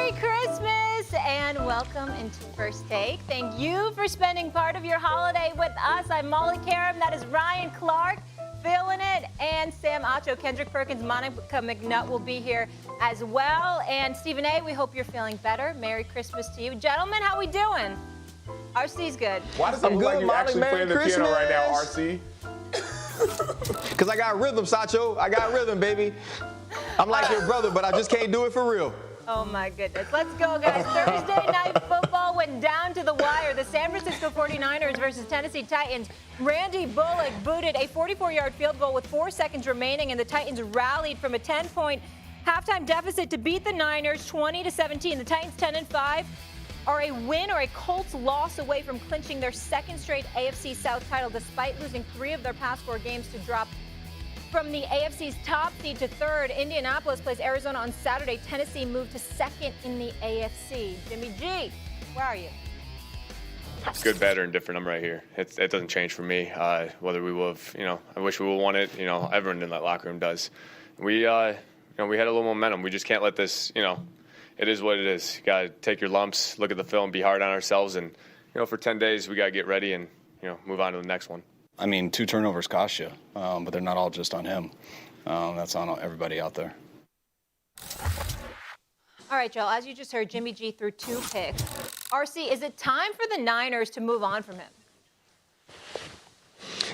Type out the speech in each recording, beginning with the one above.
Merry Christmas and welcome into First Take. Thank you for spending part of your holiday with us. I'm Molly Karam. That is Ryan Clark filling it, and Sam Acho, Kendrick Perkins, Monica McNutt will be here as well. And Stephen A., we hope you're feeling better. Merry Christmas to you. Gentlemen, how we doing? RC's good. Why does it look like you're actually playing the piano right now, RC? Because I got rhythm, Sacho. I got rhythm, baby. I'm like your brother, but I just can't do it for real. Oh, my goodness. Let's go, guys. Thursday night football went down to the wire. The San Francisco 49ers versus Tennessee Titans. Randy Bullock booted a 44-yard field goal with 4 seconds remaining, and the Titans rallied from a 10-point halftime deficit to beat the Niners 20-17. The Titans 10-5 are a win or a Colts loss away from clinching their second straight AFC South title, despite losing 3 of their past 4 games to drop from the AFC's top seed to third. Indianapolis plays Arizona on Saturday. Tennessee moved to second in the AFC. Jimmy G, where are you? Good, better, and different. I'm right here. It doesn't change for me. Whether we will have, I wish we would have won it. Everyone in that locker room does. We, we had a little momentum. We just can't let this, it is what it is. You got to take your lumps, look at the film, be hard on ourselves, and, for 10 days we got to get ready and, move on to the next one. I mean, 2 turnovers cost you, but they're not all just on him. That's on everybody out there. All right, Joel, as you just heard, Jimmy G threw 2 picks. RC, is it time for the Niners to move on from him?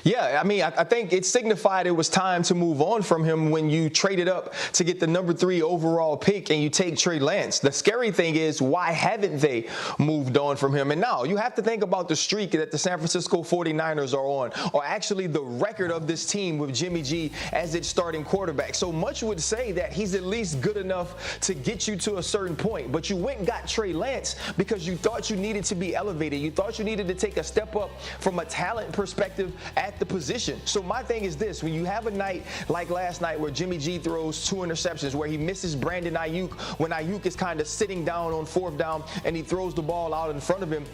Yeah, I mean, I think it signified it was time to move on from him when you traded up to get the number 3 overall pick and you take Trey Lance. The scary thing is, why haven't they moved on from him? And now you have to think about the streak that the San Francisco 49ers are on, or actually the record of this team with Jimmy G as its starting quarterback. So much would say that he's at least good enough to get you to a certain point. But you went and got Trey Lance because you thought you needed to be elevated. You thought you needed to take a step up from a talent perspective at the position. So my thing is this: when you have a night like last night where Jimmy G throws 2 interceptions, where he misses Brandon Ayuk when Ayuk is kind of sitting down on 4th down and he throws the ball out in front of him,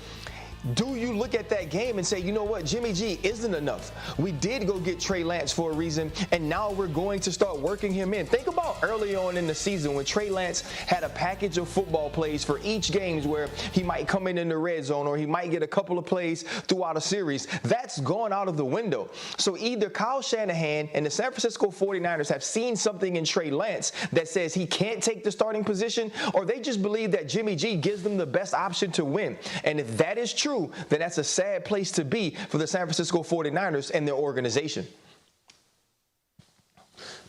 do you look at that game and say, you know what, Jimmy G isn't enough? We did go get Trey Lance for a reason, and now we're going to start working him in. Think about early on in the season when Trey Lance had a package of football plays for each game where he might come in the red zone or he might get a couple of plays throughout a series. That's gone out of the window. So either Kyle Shanahan and the San Francisco 49ers have seen something in Trey Lance that says he can't take the starting position, or they just believe that Jimmy G gives them the best option to win. And if that is true, then that's a sad place to be for the San Francisco 49ers and their organization.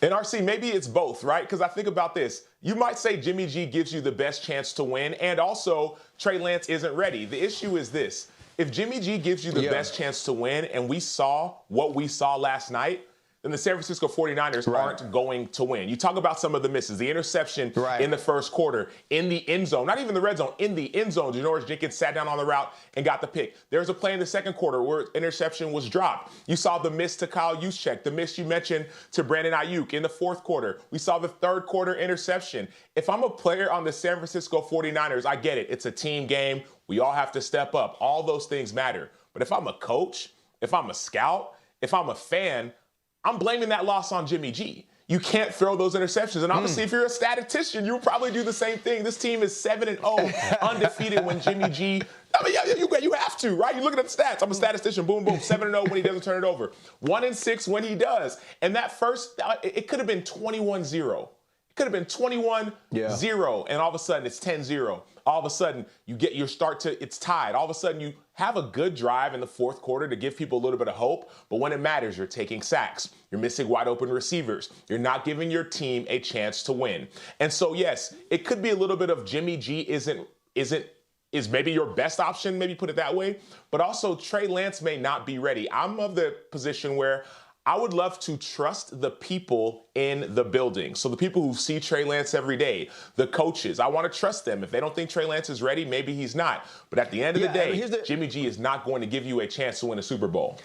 And RC, maybe it's both, right? Because I think about this. You might say Jimmy G gives you the best chance to win, and also Trey Lance isn't ready. The issue is this: if Jimmy G gives you the best chance to win, and we saw what we saw last night, then the San Francisco 49ers aren't going to win. You talk about some of the misses, the interception in the first quarter, in the end zone, not even the red zone, in the end zone. Janoris Jenkins sat down on the route and got the pick. There was a play in the second quarter where interception was dropped. You saw the miss to Kyle Juszczyk, the miss you mentioned to Brandon Ayuk in the fourth quarter. We saw the third quarter interception. If I'm a player on the San Francisco 49ers, I get it. It's a team game. We all have to step up. All those things matter. But if I'm a coach, if I'm a scout, if I'm a fan, I'm blaming that loss on Jimmy G. You can't throw those interceptions. And obviously, if you're a statistician, you'll probably do the same thing. This team is 7-0, undefeated when Jimmy G. I mean, you have to, right? You look at the stats. I'm a statistician. Boom, boom. 7-0 when he doesn't turn it over. 1-6 when he does. And that first, it could have been 21-0. It could have been 21-0, and all of a sudden it's 10-0. All of a sudden it's tied. All of a sudden you have a good drive in the fourth quarter to give people a little bit of hope, but when it matters, you're taking sacks. You're missing wide open receivers. You're not giving your team a chance to win. And so, yes, it could be a little bit of Jimmy G is maybe your best option, maybe put it that way, but also Trey Lance may not be ready. I'm of the position where I would love to trust the people in the building. So the people who see Trey Lance every day, the coaches, I want to trust them. If they don't think Trey Lance is ready, maybe he's not. But at the end of the day, Jimmy G is not going to give you a chance to win a Super Bowl.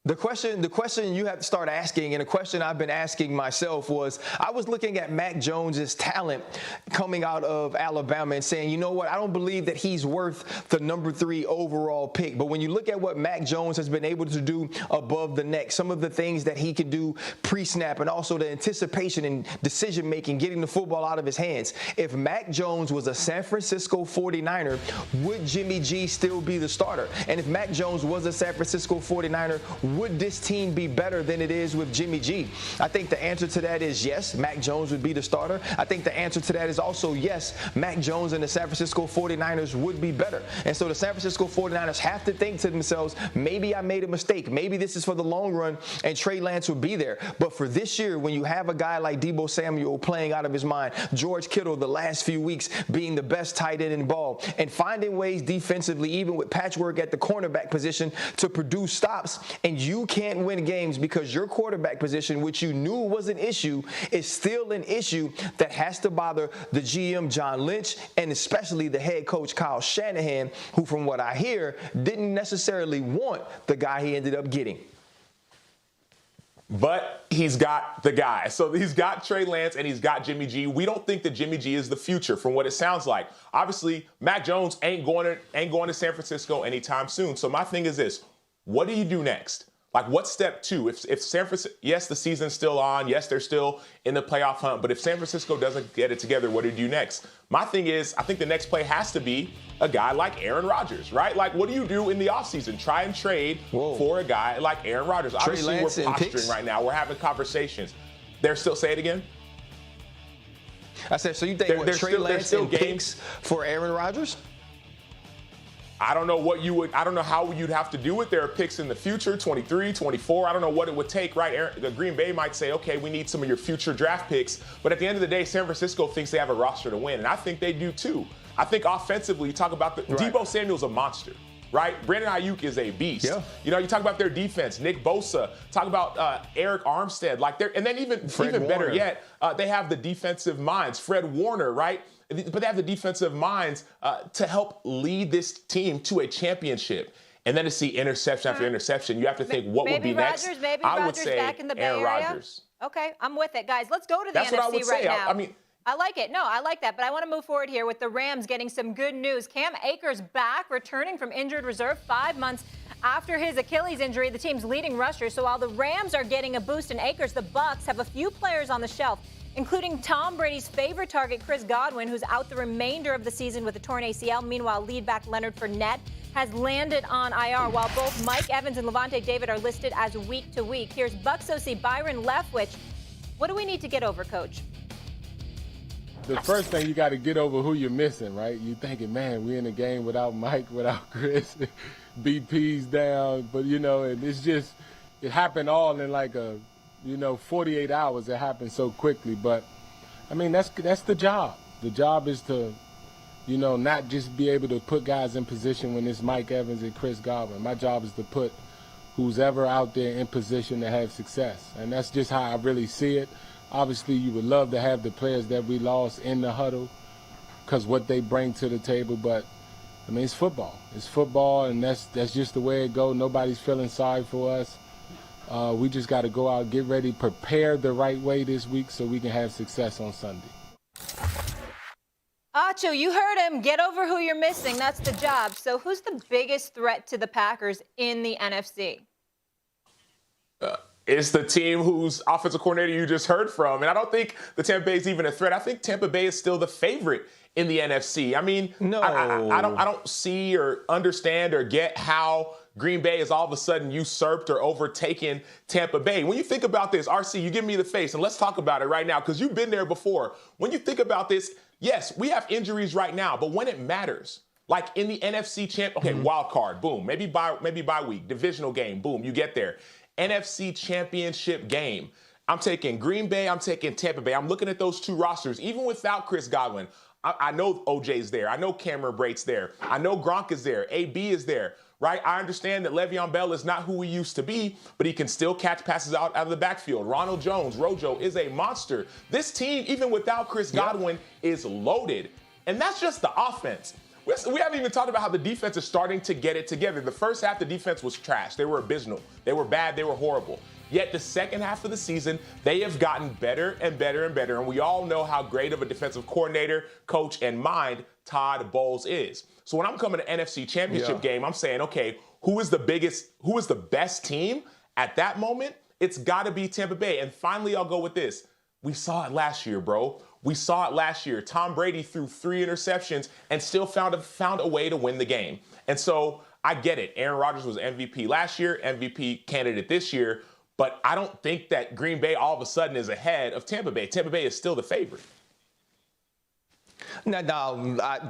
The question you have to start asking, and a question I've been asking myself was, I was looking at Mac Jones's talent coming out of Alabama and saying, you know what, I don't believe that he's worth the number 3 overall pick. But when you look at what Mac Jones has been able to do above the neck, some of the things that he can do pre-snap, and also the anticipation and decision-making, getting the football out of his hands. If Mac Jones was a San Francisco 49er, would Jimmy G still be the starter? And if Mac Jones was a San Francisco 49er, would this team be better than it is with Jimmy G? I think the answer to that is yes, Mac Jones would be the starter. I think the answer to that is also yes, Mac Jones and the San Francisco 49ers would be better. And so the San Francisco 49ers have to think to themselves, maybe I made a mistake. Maybe this is for the long run and Trey Lance will be there. But for this year, when you have a guy like Deebo Samuel playing out of his mind, George Kittle the last few weeks being the best tight end in ball, and finding ways defensively, even with patchwork at the cornerback position, to produce stops, and you can't win games because your quarterback position, which you knew was an issue, is still an issue that has to bother the GM, John Lynch, and especially the head coach, Kyle Shanahan, who, from what I hear, didn't necessarily want the guy he ended up getting. But he's got the guy. So he's got Trey Lance and he's got Jimmy G. We don't think that Jimmy G is the future from what it sounds like. Obviously, Mac Jones ain't going to San Francisco anytime soon. So my thing is this. What do you do next? Like, what's step 2? If San Francisco, yes, the season's still on. Yes, they're still in the playoff hunt. But if San Francisco doesn't get it together, what do you do next? My thing is, I think the next play has to be a guy like Aaron Rodgers, right? Like, what do you do in the offseason? Try and trade for a guy like Aaron Rodgers. Obviously, we're posturing right now. We're having conversations. They're still, say it again? I said, so you think Trey Lance and picks for Aaron Rodgers? I don't know how you'd have to do it. There are picks in the future, 23, 24. I don't know what it would take, right? The Green Bay might say, okay, we need some of your future draft picks. But at the end of the day, San Francisco thinks they have a roster to win. And I think they do too. I think offensively, you talk about Deebo Samuel's a monster, right? Brandon Ayuk is a beast. Yeah. You know, you talk about their defense, Nick Bosa, talk about Eric Armstead, and then even better yet, they have the defensive minds, Fred Warner, right? But they have the defensive minds to help lead this team to a championship. And then to see interception after interception, you have to think, what would be next? I would say back in the Bay Aaron Area. Rodgers. Okay, I'm with it. Guys, let's go to the That's NFC what I would say. now. I mean, I like it. No, I like that. But I want to move forward here with the Rams getting some good news. Cam Akers back, returning from injured reserve 5 months after his Achilles injury, the team's leading rusher. So while the Rams are getting a boost in Akers, the Bucs have a few players on the shelf, including Tom Brady's favorite target, Chris Godwin, who's out the remainder of the season with a torn ACL. Meanwhile, lead back Leonard Fournette has landed on IR, while both Mike Evans and Levante David are listed as week to week. Here's Bucs OC Byron Leftwich. What do we need to get over, Coach? The first thing, you got to get over who you're missing, right? You're thinking, man, we're in a game without Mike, without Chris, BP's down. But, you know, it's just, it happened all in like 48 hours. It happened so quickly. But, I mean, that's the job. The job is to, not just be able to put guys in position when it's Mike Evans and Chris Godwin. My job is to put who's ever out there in position to have success. And that's just how I really see it. Obviously, you would love to have the players that we lost in the huddle because what they bring to the table. But, I mean, it's football. It's football, and that's just the way it goes. Nobody's feeling sorry for us. We just got to go out, get ready, prepare the right way this week so we can have success on Sunday. Acho, you heard him. Get over who you're missing. That's the job. So who's the biggest threat to the Packers in the NFC? It's the team whose offensive coordinator you just heard from. And I don't think the Tampa Bay is even a threat. I think Tampa Bay is still the favorite in the NFC. I mean, no. I don't see or understand or get how Green Bay is all of a sudden usurped or overtaken Tampa Bay. When you think about this, RC, you give me the face, and let's talk about it right now because you've been there before. When you think about this, yes, we have injuries right now, but when it matters, like in the NFC champ, okay, wild card, boom, maybe bye week, divisional game, boom, you get there. NFC championship game. I'm taking Green Bay, I'm taking Tampa Bay. I'm looking at those two rosters, even without Chris Godwin. I know OJ's there. I know Cameron Brate's there. I know Gronk is there. AB is there, right? I understand that Le'Veon Bell is not who he used to be, but he can still catch passes out of the backfield. Ronald Jones, Rojo, is a monster. This team, even without Chris Godwin, is loaded. And that's just the offense. We haven't even talked about how the defense is starting to get it together. The first half, the defense was trash. They were abysmal. They were bad. They were horrible. Yet the second half of the season, they have gotten better and better and better. And we all know how great of a defensive coordinator, coach, and mind Todd Bowles is. So when I'm coming to NFC Championship game, I'm saying, okay, who is the best team at that moment? It's got to be Tampa Bay. And finally, I'll go with this. We saw it last year, bro. We saw it last year. Tom Brady threw 3 interceptions and still found a way to win the game. And so I get it. Aaron Rodgers was MVP last year, MVP candidate this year. But I don't think that Green Bay all of a sudden is ahead of Tampa Bay. Tampa Bay is still the favorite. Now,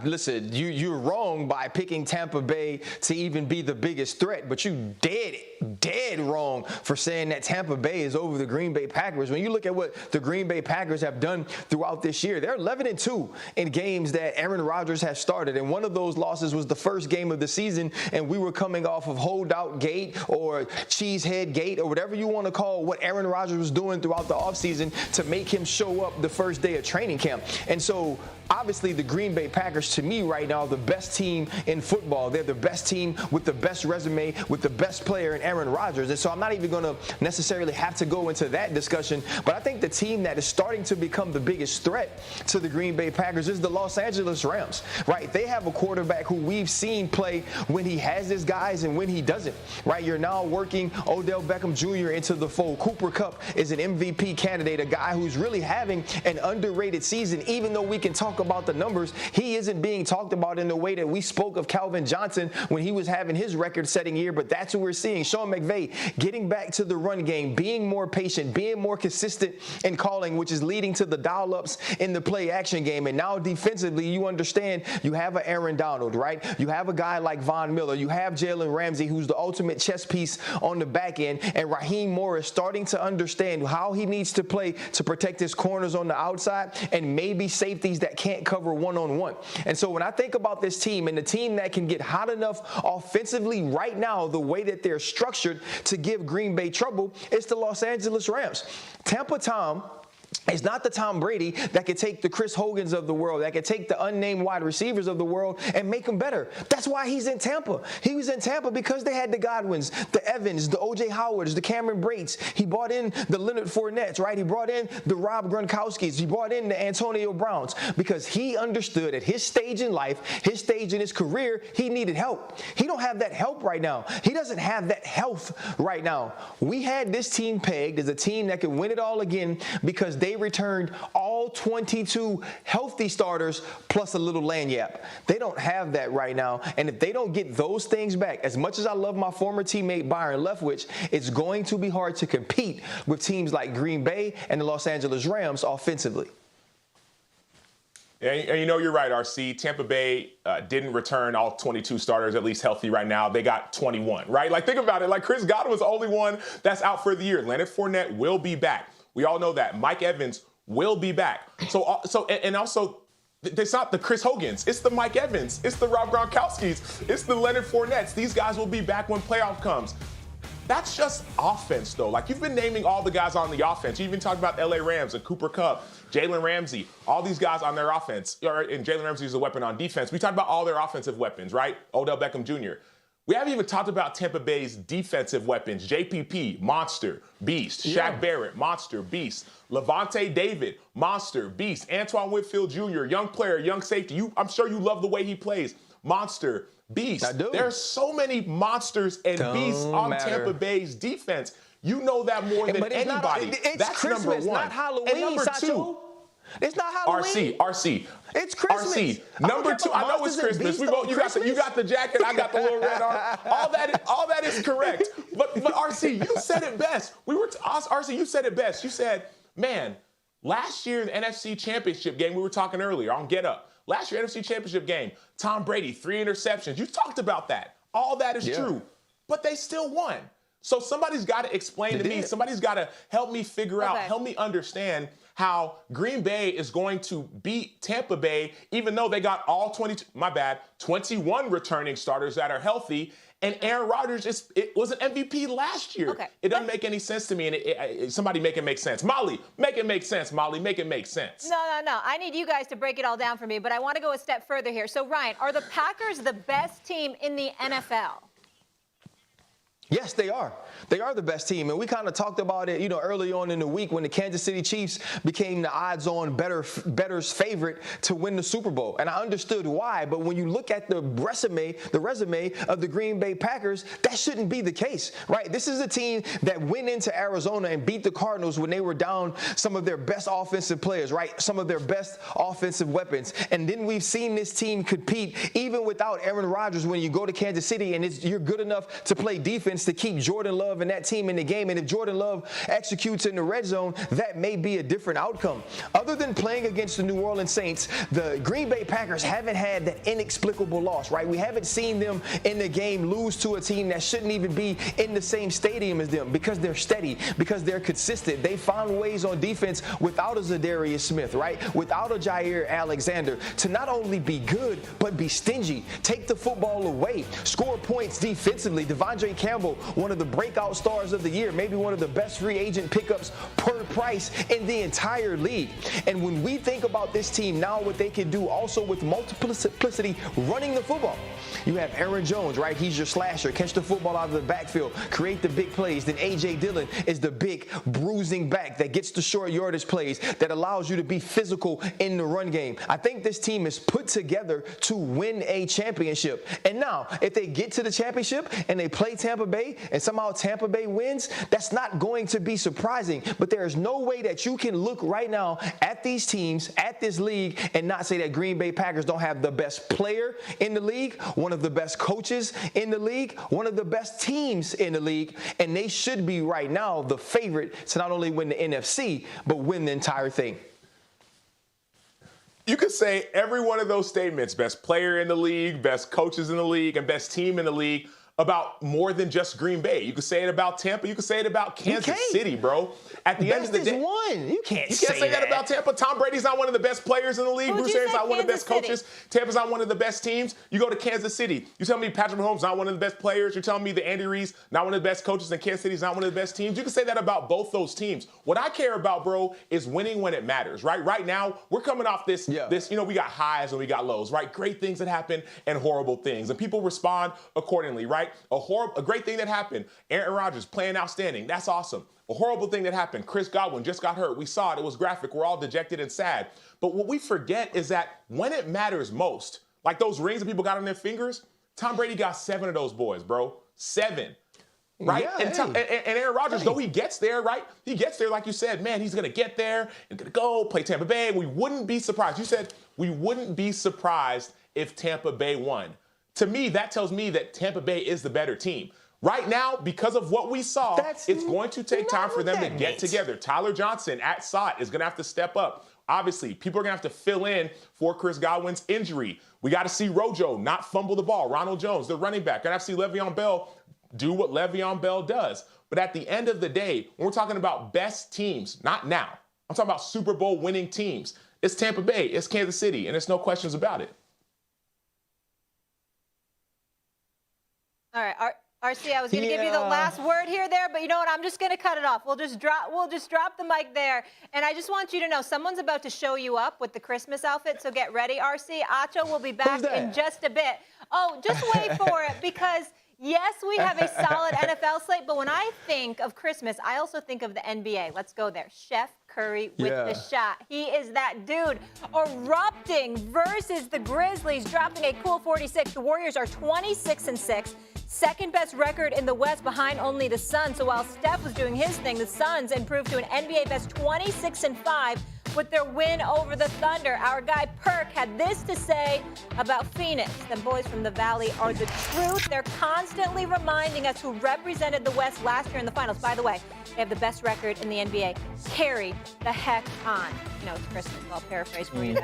listen, you're wrong by picking Tampa Bay to even be the biggest threat, but you dead wrong for saying that Tampa Bay is over the Green Bay Packers. When you look at what the Green Bay Packers have done throughout this year, they're 11-2 in games that Aaron Rodgers has started, and one of those losses was the first game of the season, and we were coming off of holdout gate or cheesehead gate or whatever you want to call what Aaron Rodgers was doing throughout the offseason to make him show up the first day of training camp. And so obviously, the Green Bay Packers, to me right now, are the best team in football. They're the best team with the best resume, with the best player in Aaron Rodgers. And so I'm not even going to necessarily have to go into that discussion. But I think the team that is starting to become the biggest threat to the Green Bay Packers is the Los Angeles Rams, right? They have a quarterback who we've seen play when he has his guys and when he doesn't, right? You're now working Odell Beckham Jr. into the fold. Cooper Kupp is an MVP candidate, a guy who's really having an underrated season, even though we can talk about the numbers. He isn't being talked about in the way that we spoke of Calvin Johnson when he was having his record-setting year, but that's what we're seeing. Sean McVay getting back to the run game, being more patient, being more consistent in calling, which is leading to the dial-ups in the play-action game. And now defensively, you understand you have an Aaron Donald, right? You have a guy like Von Miller. You have Jalen Ramsey, who's the ultimate chess piece on the back end, and Raheem Morris starting to understand how he needs to play to protect his corners on the outside and maybe safeties that can't cover one-on-one. And so when I think about this team and the team that can get hot enough offensively right now, the way that they're structured to give Green Bay trouble, it's the Los Angeles Rams. Tampa Tom is not the Tom Brady that could take the Chris Hogans of the world, that could take the unnamed wide receivers of the world and make them better. That's why he's in Tampa. He was in Tampa because they had the Godwins, the Evans, the O.J. Howards, the Cameron Brates. He brought in the Leonard Fournettes, right? He brought in the Rob Gronkowskis. He brought in the Antonio Browns because he understood at his stage in life, his stage in his career, he needed help. He don't have that help right now. He doesn't have that health right now. We had this team pegged as a team that could win it all again because they returned all 22 healthy starters plus a little lanyap. They don't have that right now. And if they don't get those things back, as much as I love my former teammate Byron Leftwich, it's going to be hard to compete with teams like Green Bay and the Los Angeles Rams offensively. And you know, you're right, RC. Tampa Bay didn't return all 22 starters, at least healthy right now. They got 21, right? Like, think about it. Like, Chris Godwin was the only one that's out for the year. Leonard Fournette will be back. We all know that. Mike Evans will be back. And also, it's not the Chris Hogans. It's the Mike Evans. It's the Rob Gronkowskis. It's the Leonard Fournettes. These guys will be back when playoff comes. That's just offense, though. Like, you've been naming all the guys on the offense. You even talked about LA Rams and Cooper Kupp, Jalen Ramsey, all these guys on their offense. And Jalen Ramsey is a weapon on defense. We talked about all their offensive weapons, right? Odell Beckham Jr. We haven't even talked about Tampa Bay's defensive weapons. JPP, monster, beast. Shaq Barrett, monster, beast. Levante David, monster, beast. Antoine Whitfield Jr., young player, young safety. I'm sure you love the way he plays. Monster, beast. I do. There are so many monsters and beasts on Tampa Bay's defense. You know that more than anybody. That's Christmas, number one. Not Halloween, and number Sacho. two. It's not Halloween. RC. It's Christmas. RC. Number two. I know it's Christmas. You got the jacket. I got the little red arm. All that is correct. But RC, you said it best. RC, you said it best. You said, man, last year in the NFC Championship game, we were talking earlier on Get Up. Last year, NFC Championship game, Tom Brady, 3 interceptions. You talked about that. All that is true. But they still won. So somebody's got to explain to me. Somebody's got to help me figure out, help me understand how Green Bay is going to beat Tampa Bay, even though they got all 21 returning starters that are healthy. And Aaron Rodgers it was an MVP last year. Okay. It doesn't make any sense to me. And somebody make it make sense. Molly, make it make sense. Molly, make it make sense. No. I need you guys to break it all down for me, but I want to go a step further here. So, Ryan, are the Packers the best team in the NFL? Yes, they are. They are the best team. And we kind of talked about it, early on in the week when the Kansas City Chiefs became the odds-on bettor's favorite to win the Super Bowl. And I understood why. But when you look at the resume of the Green Bay Packers, that shouldn't be the case, right? This is a team that went into Arizona and beat the Cardinals when they were down some of their best offensive players, right? Some of their best offensive weapons. And then we've seen this team compete even without Aaron Rodgers when you go to Kansas City and you're good enough to play defense to keep Jordan Love and that team in the game. And if Jordan Love executes in the red zone, that may be a different outcome. Other than playing against the New Orleans Saints, the Green Bay Packers haven't had that inexplicable loss, right? We haven't seen them in the game lose to a team that shouldn't even be in the same stadium as them because they're steady, because they're consistent. They found ways on defense without a Zadarius Smith, right? Without a Jair Alexander to not only be good, but be stingy. Take the football away. Score points defensively. Devondre Campbell, one of the breakout stars of the year, maybe one of the best free agent pickups per price in the entire league. And when we think about this team now, what they can do also with multiplicity running the football. You have Aaron Jones, right? He's your slasher. Catch the football out of the backfield, create the big plays. Then A.J. Dillon is the big bruising back that gets the short yardage plays that allows you to be physical in the run game. I think this team is put together to win a championship. And now, if they get to the championship and they play Tampa Bay and somehow Tampa Bay wins, that's not going to be surprising. But there is no way that you can look right now at these teams, at this league, and not say that Green Bay Packers don't have the best player in the league, one of the best coaches in the league, one of the best teams in the league, and they should be right now the favorite to not only win the NFC, but win the entire thing. You could say every one of those statements, best player in the league, best coaches in the league, and best team in the league, about more than just Green Bay. You could say it about Tampa. You could say it about Kansas City, bro. At the end of the day, one. You can't say that about Tampa. Tom Brady's not one of the best players in the league. Bruce Arians not one of the best coaches. Tampa's not one of the best teams. You go to Kansas City. You tell me Patrick Mahomes not one of the best players. You're telling me that Andy Reid's not one of the best coaches and Kansas City's not one of the best teams. You can say that about both those teams. What I care about, bro, is winning when it matters, right? Right now, we're coming off this, we got highs and we got lows, right? Great things that happen and horrible things. And people respond accordingly, right? A great thing that happened, Aaron Rodgers playing outstanding. That's awesome. A horrible thing that happened, Chris Godwin just got hurt. We saw it. It was graphic. We're all dejected and sad. But what we forget is that when it matters most, like those rings that people got on their fingers, Tom Brady got 7 of those boys, bro. 7. Right? Yeah, and Aaron Rodgers, though he gets there, right? He gets there, like you said, man, he's going to get there and going to go play Tampa Bay. We wouldn't be surprised. You said we wouldn't be surprised if Tampa Bay won. To me, that tells me that Tampa Bay is the better team. Right now, because of what we saw, it's going to take time for them to get together. Tyler Johnson at SOT is going to have to step up. Obviously, people are going to have to fill in for Chris Godwin's injury. We got to see Rojo not fumble the ball. Ronald Jones, the running back. Going to have to see Le'Veon Bell do what Le'Veon Bell does. But at the end of the day, when we're talking about best teams, not now. I'm talking about Super Bowl winning teams. It's Tampa Bay, it's Kansas City, and there's no questions about it. All right, RC, I was going to give you the last word here there, but you know what? I'm just going to cut it off. We'll just drop the mic there. And I just want you to know someone's about to show you up with the Christmas outfit, so get ready, RC. Acho will be back in just a bit. Oh, just wait for it because yes, we have a solid NFL slate, but when I think of Christmas, I also think of the NBA. Let's go there. Chef Curry with the shot. He is that dude. Erupting versus the Grizzlies, dropping a cool 46. The Warriors are 26-6. Second best record in the West behind only the Suns. So while Steph was doing his thing, the Suns improved to an NBA best 26-5 with their win over the Thunder. Our guy Perk had this to say about Phoenix. The boys from the Valley are the truth. They're constantly reminding us who represented the West last year in the finals. By the way, they have the best record in the NBA. Carry the heck on. You know, it's Christmas. I'll paraphrase for you there.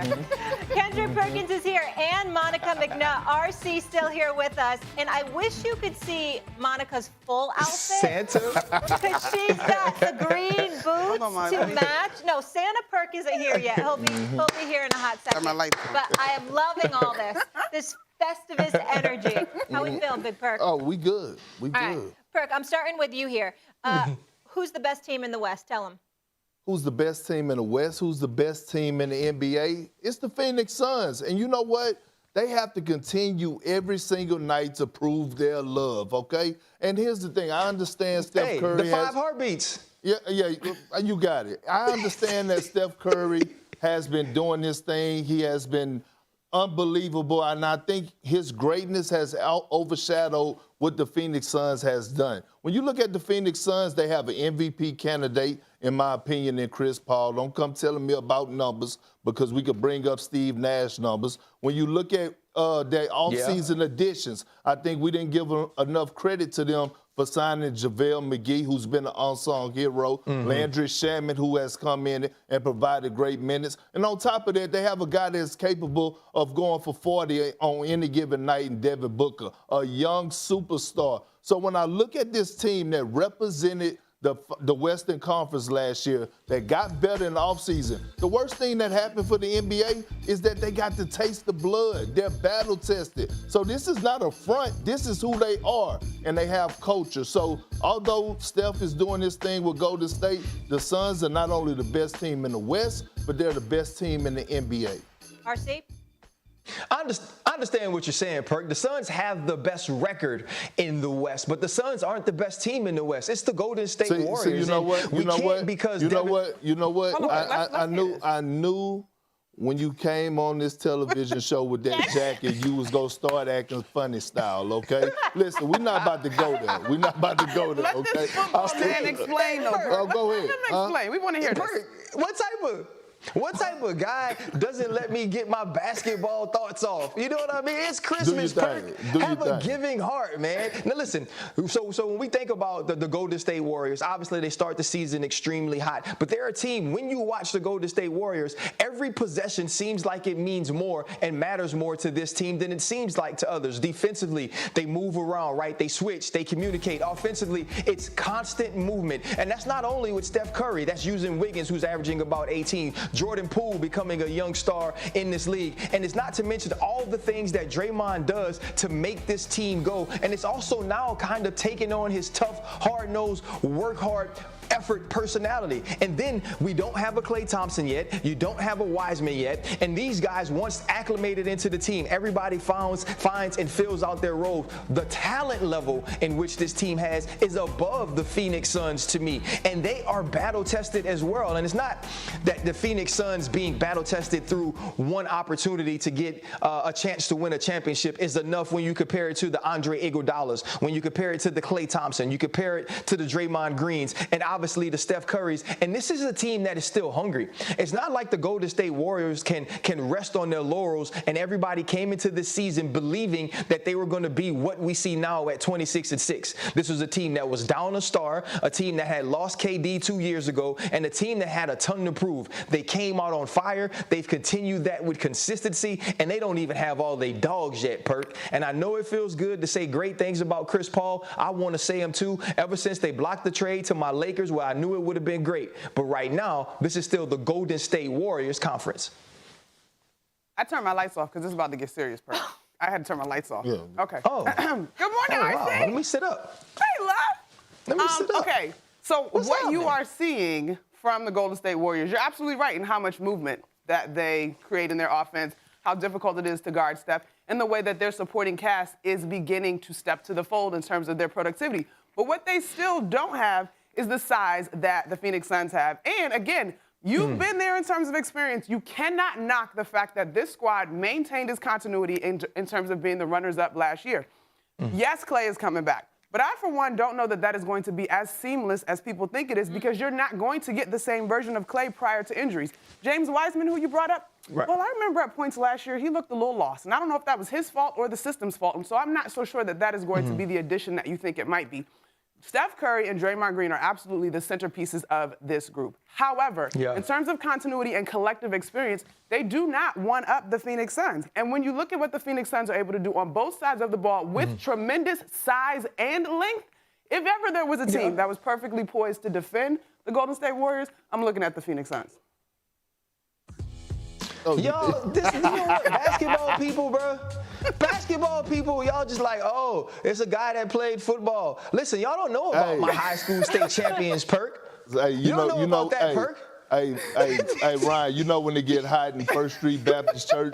Kendra Perkins is here and Monica McNutt. RC still here with us. And I wish you could see Monica's full outfit. Santa? Because she's got the green boots to match. No, Santa Perk isn't here yet. He'll be here in a hot second. But I am loving all this. This Festivus energy. How we feeling, Big Perk? Oh, we good. We All good. right. Perk, I'm starting with you here. Who's the best team in the West? Tell them. Who's the best team in the West? Who's the best team in the NBA? It's the Phoenix Suns. And you know what? They have to continue every single night to prove their love, okay? And here's the thing. I understand Steph Curry the 5 heartbeats. Yeah, you got it. I understand that Steph Curry has been doing this thing. He has been unbelievable, and I think his greatness has overshadowed what the Phoenix Suns has done. When you look at the Phoenix Suns, they have an MVP candidate, in my opinion, in Chris Paul. Don't come telling me about numbers because we could bring up Steve Nash numbers. When you look at their offseason additions, I think we didn't give enough credit to them for signing JaVale McGee, who's been an unsung hero, Landry Shamet, who has come in and provided great minutes. And on top of that, they have a guy that's capable of going for 40 on any given night in Devin Booker, a young superstar. So when I look at this team that represented the Western Conference last year, that got better in the offseason, the worst thing that happened for the NBA is that they got to taste the blood. They're battle tested. So this is not a front. This is who they are, and they have culture. So although Steph is doing this thing with Golden State, the Suns are not only the best team in the West, but they're the best team in the NBA. RC? I understand what you're saying, Perk. The Suns have the best record in the West, but the Suns aren't the best team in the West. It's the Golden State Warriors. So you know what? You know what? I knew when you came on this television show with that jacket, you was gonna start acting funny style, okay? Listen, we're not about to go there. We're not about to go there, Let okay? this football man explain, though. Oh, go ahead. Let him explain. We want to hear this. Perk, what type of guy doesn't let me get my basketball thoughts off? You know what I mean? It's Christmas, Perk. Have a giving heart, man. Now listen, so when we think about the Golden State Warriors, obviously they start the season extremely hot, but they're a team, when you watch the Golden State Warriors, every possession seems like it means more and matters more to this team than it seems like to others. Defensively, they move around, right? They switch, they communicate. Offensively, it's constant movement. And that's not only with Steph Curry, that's using Wiggins, who's averaging about 18. Jordan Poole becoming a young star in this league. And it's not to mention all the things that Draymond does to make this team go. And it's also now kind of taking on his tough, hard-nosed, work hard, effort personality. And then we don't have a Klay Thompson yet. You don't have a Wiseman yet. And these guys, once acclimated into the team, everybody finds and fills out their roles. The talent level in which this team has is above the Phoenix Suns to me. And they are battle tested as well. And it's not that the Phoenix Suns being battle tested through one opportunity to get a chance to win a championship is enough when you compare it to the Andre Iguodalas, when you compare it to the Klay Thompson, you compare it to the Draymond Greens, and obviously the Steph Currys. And this is a team that is still hungry. It's not like the Golden State Warriors can rest on their laurels, and everybody came into this season believing that they were going to be what we see now at 26-6. This was a team that was down a star, a team that had lost KD 2 years ago, and a team that had a ton to prove. They came out on fire. They've continued that with consistency, and they don't even have all their dogs yet, Perk. And I know it feels good to say great things about Chris Paul. I want to say him too. Ever since they blocked the trade to my Lakers, where I knew it would have been great. But right now, this is still the Golden State Warriors conference. I turned my lights off because it's about to get serious, Perk. I had to turn my lights off. Yeah. Okay. Oh. Good morning, Wow. RC. Let me sit up. Hey, love. Let me sit up. Okay, so What's what up, you man? are seeing from the Golden State Warriors, you're absolutely right in how much movement that they create in their offense, how difficult it is to guard Steph, and the way that their supporting cast is beginning to step to the fold in terms of their productivity. But what they still don't have is the size that the Phoenix Suns have. And again, you've been there in terms of experience. You cannot knock the fact that this squad maintained its continuity in terms of being the runners-up last year. Yes, Klay is coming back. But I, for one, don't know that that is going to be as seamless as people think it is, because you're not going to get the same version of Klay prior to injuries. James Wiseman, who you brought up, right. Well, I remember at points last year, he looked a little lost. And I don't know if that was his fault or the system's fault. And so I'm not so sure that that is going to be the addition that you think it might be. Steph Curry and Draymond Green are absolutely the centerpieces of this group. However, in terms of continuity and collective experience, they do not one-up the Phoenix Suns. And when you look at what the Phoenix Suns are able to do on both sides of the ball with tremendous size and length, if ever there was a team that was perfectly poised to defend the Golden State Warriors, I'm looking at the Phoenix Suns. Yo, you know what, basketball people, bro, Basketball people, y'all just like, oh, it's a guy that played football. Listen, y'all don't know about my high school state champions perk. Hey, you don't know about that perk. Hey, Ryan, you know when they get hot in First Street Baptist Church,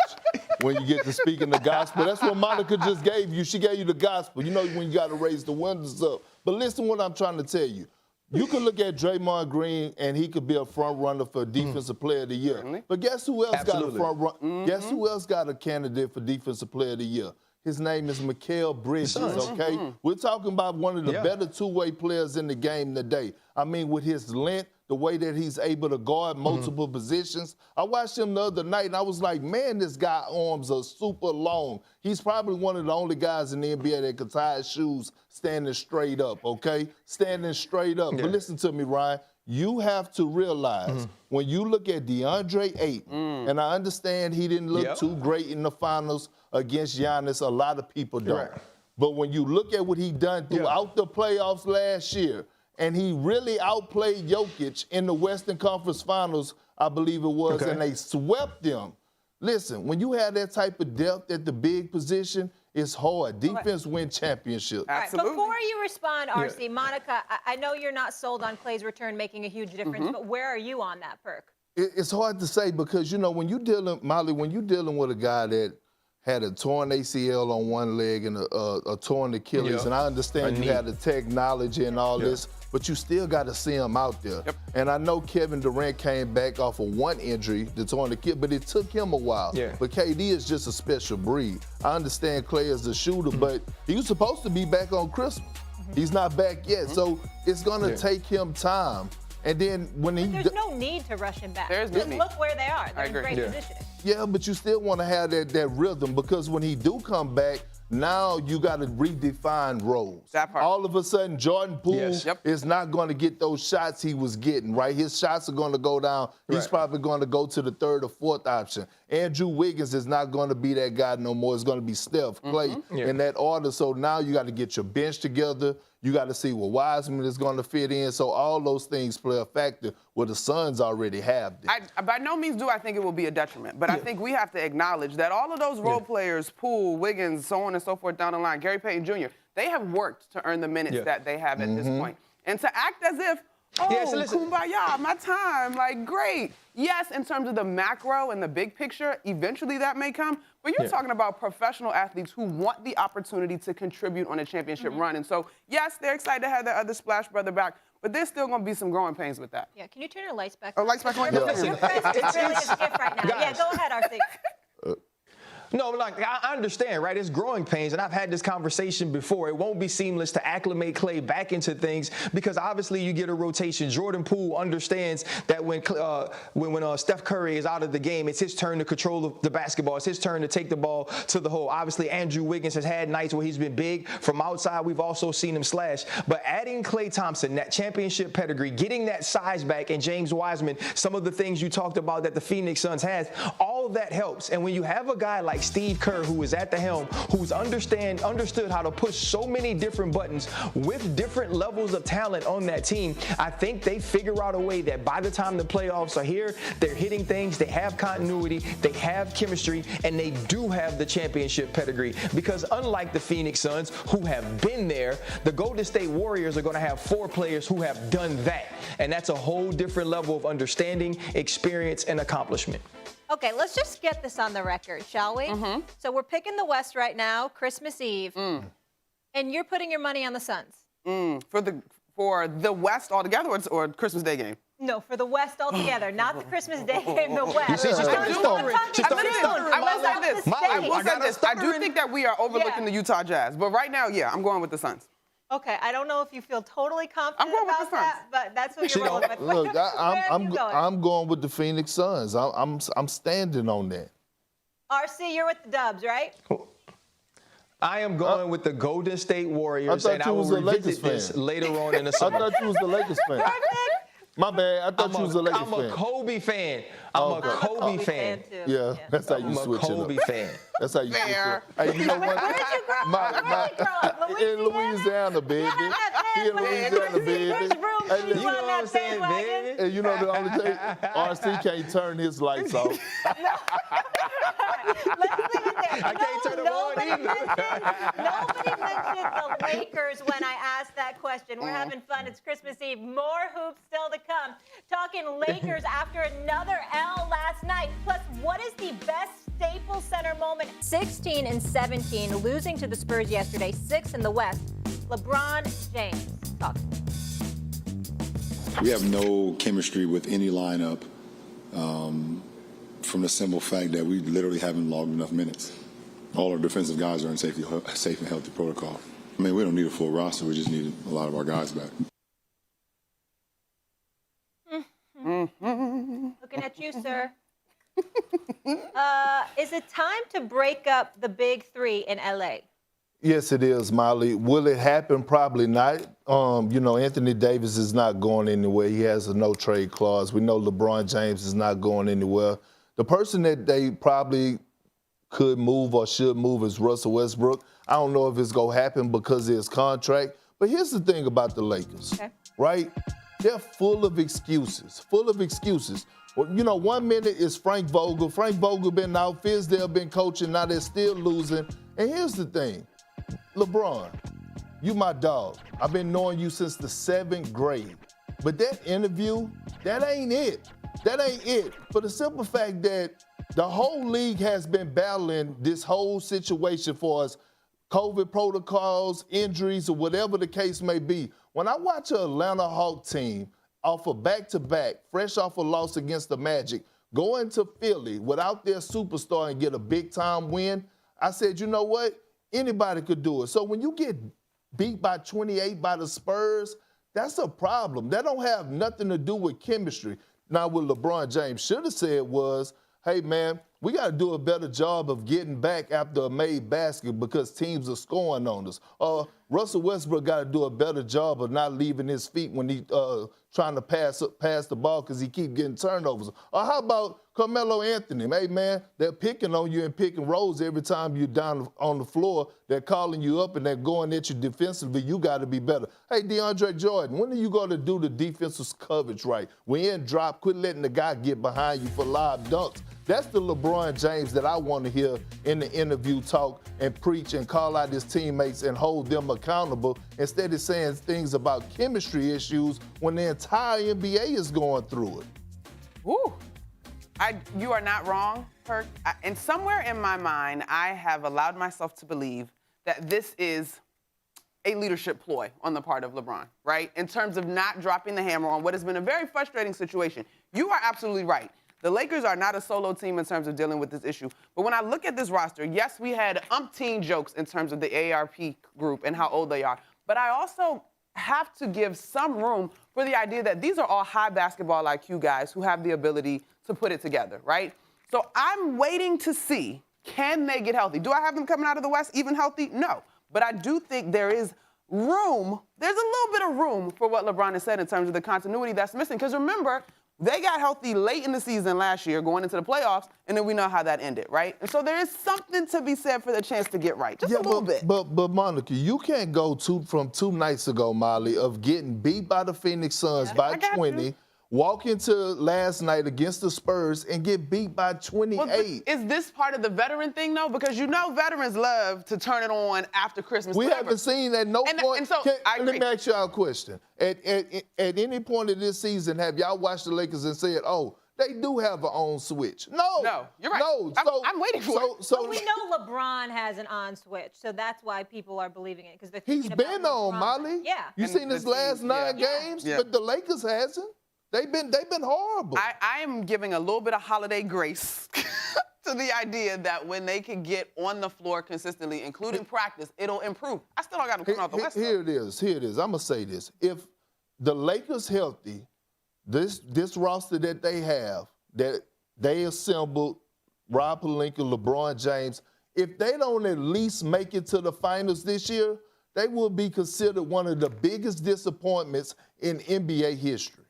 when you get to speaking the gospel, that's what Monica just gave you. She gave you the gospel. You know when you got to raise the windows up. But listen to what I'm trying to tell you. You can look at Draymond Green, and he could be a front runner for Defensive Player of the Year. Certainly. But guess who else Absolutely. got a front run? Guess who else got a candidate for Defensive Player of the Year? His name is Mikal Bridges, okay? We're talking about one of the better two-way players in the game today. I mean, with his length, the way that he's able to guard multiple positions. I watched him the other night, and I was like, man, this guy's arms are super long. He's probably one of the only guys in the NBA that can tie his shoes standing straight up, okay? Standing straight up. But listen to me, Ryan. You have to realize when you look at DeAndre Ayton, and I understand he didn't look too great in the finals against Giannis, a lot of people don't. Right. But when you look at what he done throughout the playoffs last year, and he really outplayed Jokic in the Western Conference Finals, I believe it was, and they swept them. Listen, when you have that type of depth at the big position, it's hard. Defense win championships. Absolutely. Before you respond, RC, Monica, I know you're not sold on Clay's return making a huge difference, but where are you on that perk? It's hard to say because, you know, when you're dealing, Molly, when you're dealing with a guy that had a torn ACL on one leg and a torn Achilles, and I understand you had the technology and all this, but you still got to see him out there. And I know Kevin Durant came back off of one injury, the torn Achilles, but it took him a while. But KD is just a special breed. I understand Clay is a shooter, but he was supposed to be back on Christmas. He's not back yet, so it's going to take him time. And then when There's no need to rush him back. There's no need. Look where they are. They're in great positioning. Yeah, but you still want to have that rhythm because when he do come back, now you got to redefine roles. That part. All of a sudden, Jordan Poole is not going to get those shots he was getting, right? His shots are going to go down. He's probably going to go to the third or fourth option. Andrew Wiggins is not going to be that guy no more. It's going to be Steph, Clay in that order. So now you got to get your bench together. You got to see what Wiseman is going to fit in. So all those things play a factor where the Suns already have this. By no means do I think it will be a detriment, but I think we have to acknowledge that all of those role players, Poole, Wiggins, so on and so forth down the line, Gary Payton Jr., they have worked to earn the minutes that they have at this point. And to act as if, kumbaya, my time, like, great. Yes, in terms of the macro and the big picture, eventually that may come, but you're talking about professional athletes who want the opportunity to contribute on a championship run. And so, yes, they're excited to have their other Splash brother back, but there's still going to be some growing pains with that. Yeah, can you turn your lights back Oh, on? lights back on? Your presence really is a gift right now. Guys. Yeah, go ahead, RC. No, like I understand, right? It's growing pains, and I've had this conversation before. It won't be seamless to acclimate Clay back into things because obviously you get a rotation. Jordan Poole understands that when Steph Curry is out of the game, it's his turn to control the basketball. It's his turn to take the ball to the hole. Obviously, Andrew Wiggins has had nights where he's been big from outside. We've also seen him slash. But adding Klay Thompson, that championship pedigree, getting that size back, and James Wiseman, some of the things you talked about that the Phoenix Suns has, all that helps. And when you have a guy like Steve Kerr, who is at the helm, who's understood how to push so many different buttons with different levels of talent on that team, I think they figure out a way that by the time the playoffs are here, they're hitting things, they have continuity, they have chemistry, and they do have the championship pedigree. Because unlike the Phoenix Suns, who have been there, the Golden State Warriors are going to have 4 players who have done that. And that's a whole different level of understanding, experience, and accomplishment. Okay, let's just get this on the record, shall we? So we're picking the West right now, Christmas Eve, and you're putting your money on the Suns. For the West altogether or Christmas Day game? No, for the West altogether, not the Christmas Day game, the West. She's stuttering. I will say this. I do think that we are overlooking the Utah Jazz, but right now, I'm going with the Suns. Okay, I don't know if you feel totally confident about that, but that's what you're rolling with. Look, I'm going with the Phoenix Suns. I'm standing on that. RC, you're with the Dubs, right? I am going with the Golden State Warriors, I thought and you I will was a revisit Lakers this fan. later on in the I summer. thought you was the Lakers fan. My bad. I thought you was a Lakers fan. I'm a Kobe fan. I'm a Kobe fan. Too. Yeah, that's how you I'm a switch it Kobe up. fan. That's how you switch it up. Hey, you know what? Where'd you grow up? In Louisiana, baby. He in Louisiana, baby. Hey, You know what I'm saying, baby? And you know the only thing, RC can't turn his lights off. Let's leave it there. I can't turn them on Nobody mentioned the Lakers when I asked that question. We're having fun. It's Christmas Eve. More hoops still to come. Talking Lakers after another L last night. Plus, what is the best Staples Center moment? 16 and 17, losing to the Spurs yesterday, 6 in the West. LeBron James. Talk. We have no chemistry with any lineup from the simple fact that we literally haven't logged enough minutes. All our defensive guys are in safe and healthy protocol. I mean, we don't need a full roster. We just need a lot of our guys back. Looking at you, sir. Is it time to break up the big three in L.A.? Yes, it is, Molly. Will it happen? Probably not. Anthony Davis is not going anywhere. He has a no-trade clause. We know LeBron James is not going anywhere. The person that they probably could move or should move is Russell Westbrook. I don't know if it's going to happen because of his contract. But here's the thing about the Lakers, right? They're full of excuses, Well, 1 minute is Frank Vogel. Frank Vogel been out. Fizdale been coaching. Now they're still losing. And here's the thing. LeBron, you my dog. I've been knowing you since the 7th grade. But that interview, that ain't it. That ain't it. For the simple fact that the whole league has been battling this whole situation for us, COVID protocols, injuries, or whatever the case may be. When I watch an Atlanta Hawk team off a back-to-back, fresh off a loss against the Magic, go into Philly without their superstar and get a big-time win, I said, you know what? Anybody could do it. So when you get beat by 28 by the Spurs, that's a problem. That don't have nothing to do with chemistry. Now, what LeBron James should have said was, hey, man, we got to do a better job of getting back after a made basket because teams are scoring on us. Russell Westbrook got to do a better job of not leaving his feet when he trying to pass the ball because he keep getting turnovers. Or how about Carmelo Anthony? Hey, man, they're picking on you and picking rolls every time you're down on the floor. They're calling you up and they're going at you defensively. You got to be better. Hey, DeAndre Jordan, when are you going to do the defensive coverage right? When you're in drop, quit letting the guy get behind you for lob dunks. That's the LeBron James that I want to hear in the interview talk and preach and call out his teammates and hold them accountable instead of saying things about chemistry issues when the entire NBA is going through it. Ooh. You are not wrong, Perk. And somewhere in my mind, I have allowed myself to believe that this is a leadership ploy on the part of LeBron, right? In terms of not dropping the hammer on what has been a very frustrating situation. You are absolutely right. The Lakers are not a solo team in terms of dealing with this issue. But when I look at this roster, yes, we had umpteen jokes in terms of the AARP group and how old they are. But I also have to give some room for the idea that these are all high basketball IQ guys who have the ability to put it together, right? So I'm waiting to see, can they get healthy? Do I have them coming out of the West even healthy? No. But I do think there is room, there's a little bit of room for what LeBron has said in terms of the continuity that's missing. Because remember, they got healthy late in the season last year, going into the playoffs, and then we know how that ended, right? And so there is something to be said for the chance to get right, just a little bit. But Monica, you can't go from 2 nights ago, Molly, of getting beat by the Phoenix Suns by 20, walk into last night against the Spurs and get beat by 28. Well, is this part of the veteran thing, though? Because you know veterans love to turn it on after Christmas. We haven't seen at no point. And so I agree. Let me ask y'all a question. At any point of this season, have y'all watched the Lakers and said, oh, they do have an on switch? No, you're right. No, I'm waiting for it. So we know LeBron has an on switch, so that's why people are believing it because they're thinking he's about been LeBron. on, Molly. Yeah. You seen his last 9 games, but the Lakers hasn't. They've been horrible. I am giving a little bit of holiday grace to the idea that when they can get on the floor consistently, including practice, it'll improve. I still don't got them coming out the West. Here it is. I'm gonna say this: if the Lakers healthy, this roster that they have, that they assembled, Rob Pelinka, LeBron James, if they don't at least make it to the finals this year, they will be considered one of the biggest disappointments in NBA history.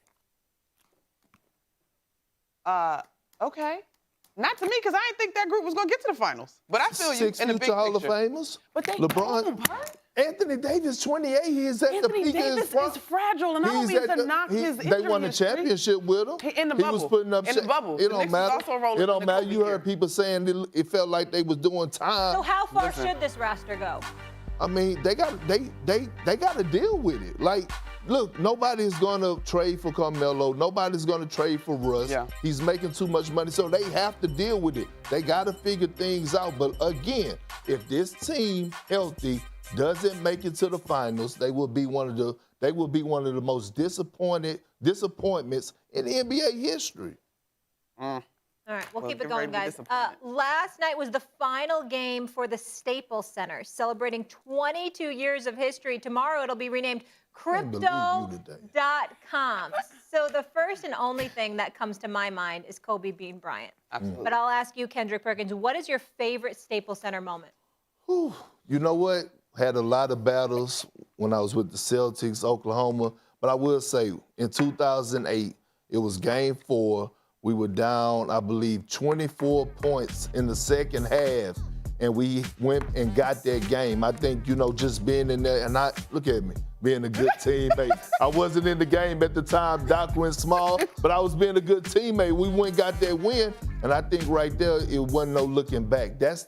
Okay. Not to me, because I didn't think that group was going to get to the finals. But I feel you. 6 future Hall of Famers. But they LeBron. Anthony Davis, 28. He is at Anthony the peak Davis of his prime. is fragile, and I don't mean to knock his injury They won a history. championship with him. In the He bubble. was putting up In the bubble. It The don't Knicks matter. was also rolling It don't in the matter. Kobe You heard year. people saying it felt like they was doing time. So how far should this roster go? I mean, they got to deal with it. Like, look, nobody's going to trade for Carmelo. Nobody's going to trade for Russ. Yeah. He's making too much money, so they have to deal with it. They got to figure things out. But again, if this team healthy doesn't make it to the finals, they will be one of the most disappointments in NBA history. All right, we'll keep it get going, ready to be guys. disappointed. Last night was the final game for the Staples Center, celebrating 22 years of history. Tomorrow it'll be renamed Can't believe you today. Crypto.com. So the first and only thing that comes to my mind is Kobe Bean Bryant. Absolutely. But I'll ask you, Kendrick Perkins, what is your favorite Staples Center moment? Whew. You know what? Had a lot of battles when I was with the Celtics, Oklahoma. But I will say, in 2008, it was Game 4. We were down, I believe, 24 points in the second half, and we went and got that game. I think, just being in there, and look at me, being a good teammate. I wasn't in the game at the time. Doc went small, but I was being a good teammate. We went and got that win, and I think right there, it wasn't no looking back. That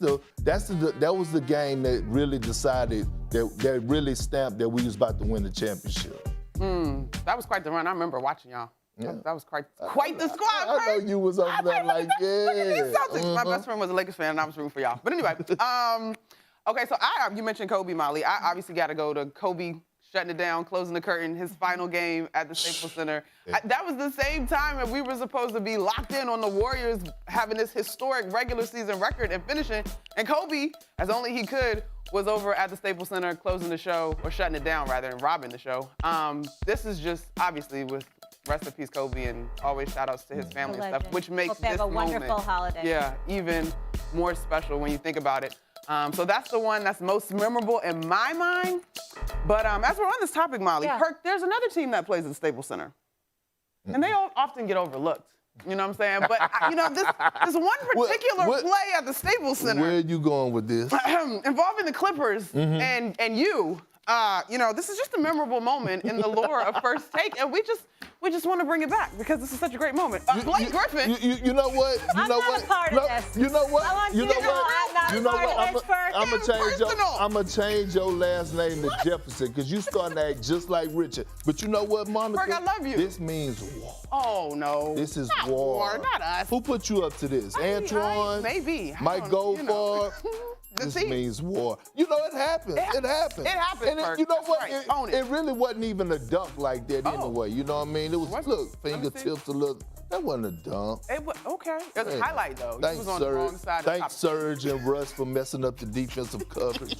was the game that really decided, that really stamped that we was about to win the championship. That was quite the run. I remember watching y'all. Yeah. That was quite the squad. I know you was over there like, yeah. Look at these Celtics. My best friend was a Lakers fan, and I was rooting for y'all. But anyway, okay, so you mentioned Kobe, Molly. I obviously got to go to Kobe shutting it down, closing the curtain, his final game at the Staples Center. That was the same time that we were supposed to be locked in on the Warriors having this historic regular season record and finishing. And Kobe, as only he could, was over at the Staples Center closing the show, or shutting it down rather, and robbing the show. This is just obviously with rest in peace, Kobe, and always shout outs to his family and stuff, which makes Hope they this have a moment, wonderful holiday. yeah, even more special when you think about it. So that's the one that's most memorable in my mind. But as we're on this topic, Molly, Perk, there's another team that plays at the Staples Center, and they all often get overlooked. You know what I'm saying? But this one particular play at the Staples Center. Where are you going with this? Involving the Clippers and you. This is just a memorable moment in the lore of First Take, and we just want to bring it back because this is such a great moment. Blake Griffin. You know what? I'm not a part of this. You know what? I want You you know to know what? I'm not You a know part what? of this, Perk. I'm gonna change your last name to Jefferson because you starting to act just like Richard. But you know what, Monica? Perk, I love you. This means war. Oh no. This is not war. Not us. Who put you up to this? Antoine? Maybe. Mike Goldfarb? This means war. It happens. It happens. It happens, And Perk. you know That's what? right. Own it. It really wasn't even a dunk like that anyway. You know what I mean? It was, look, fingertips a little. That wasn't a dunk. Okay. It was a highlight, though. You Thanks, was on the wrong side of the Thanks, Serge and Russ, for messing up the defensive coverage.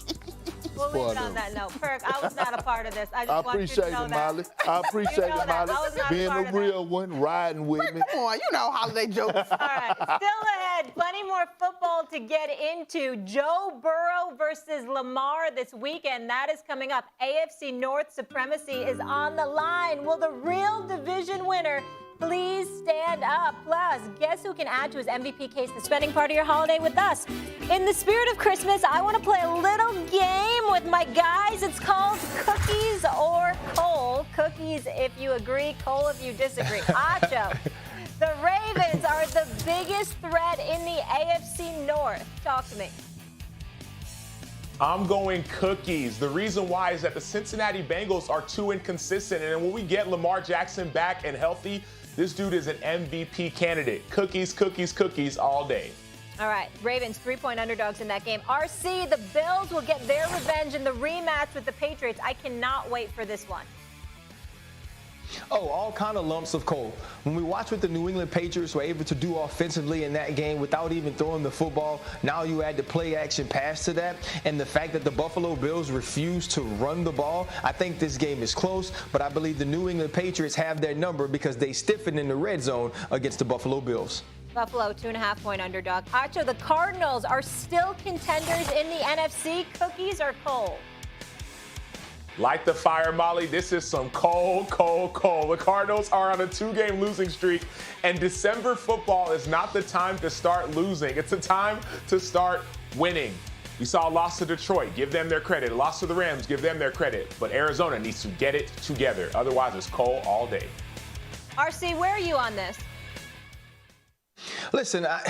We'll leave it on that note. Perk, I was not a part of this. I just want you appreciate to know it, that. Molly. I appreciate You know it, that. Molly. I was not a Being part a of real one, riding with me. Come on, you know holiday jokes. All right, still ahead. Plenty more football to get into. Joe Burrow versus Lamar this weekend. That is coming up. AFC North supremacy is on the line. Will the real division winner please stand up? Plus, guess who can add to his MVP case the spending part of your holiday with us? In the spirit of Christmas, I want to play a little game with my guys. It's called Cookies or Coal. Cookies if you agree, coal if you disagree. Acho. The Ravens are the biggest threat in the AFC North. Talk to me. I'm going Cookies. The reason why is that the Cincinnati Bengals are too inconsistent. And when we get Lamar Jackson back and healthy, this dude is an MVP candidate. Cookies, cookies, cookies all day. All right, Ravens 3-point underdogs in that game. RC, the Bills will get their revenge in the rematch with the Patriots. I cannot wait for this one. Oh, all kind of lumps of coal. When we watch what the New England Patriots were able to do offensively in that game without even throwing the football, now you add the play action pass to that, and the fact that the Buffalo Bills refuse to run the ball, I think this game is close, but I believe the New England Patriots have their number because they stiffened in the red zone against the Buffalo Bills. Buffalo 2.5-point underdog. Acho, the Cardinals are still contenders in the NFC. Cookies or coal? Like the fire, Molly, this is some cold, cold, cold. The Cardinals are on a 2-game losing streak, and December football is not the time to start losing. It's the time to start winning. We saw a loss to Detroit. Give them their credit. A loss to the Rams. Give them their credit. But Arizona needs to get it together. Otherwise, it's Cole all day. RC, where are you on this? Listen, I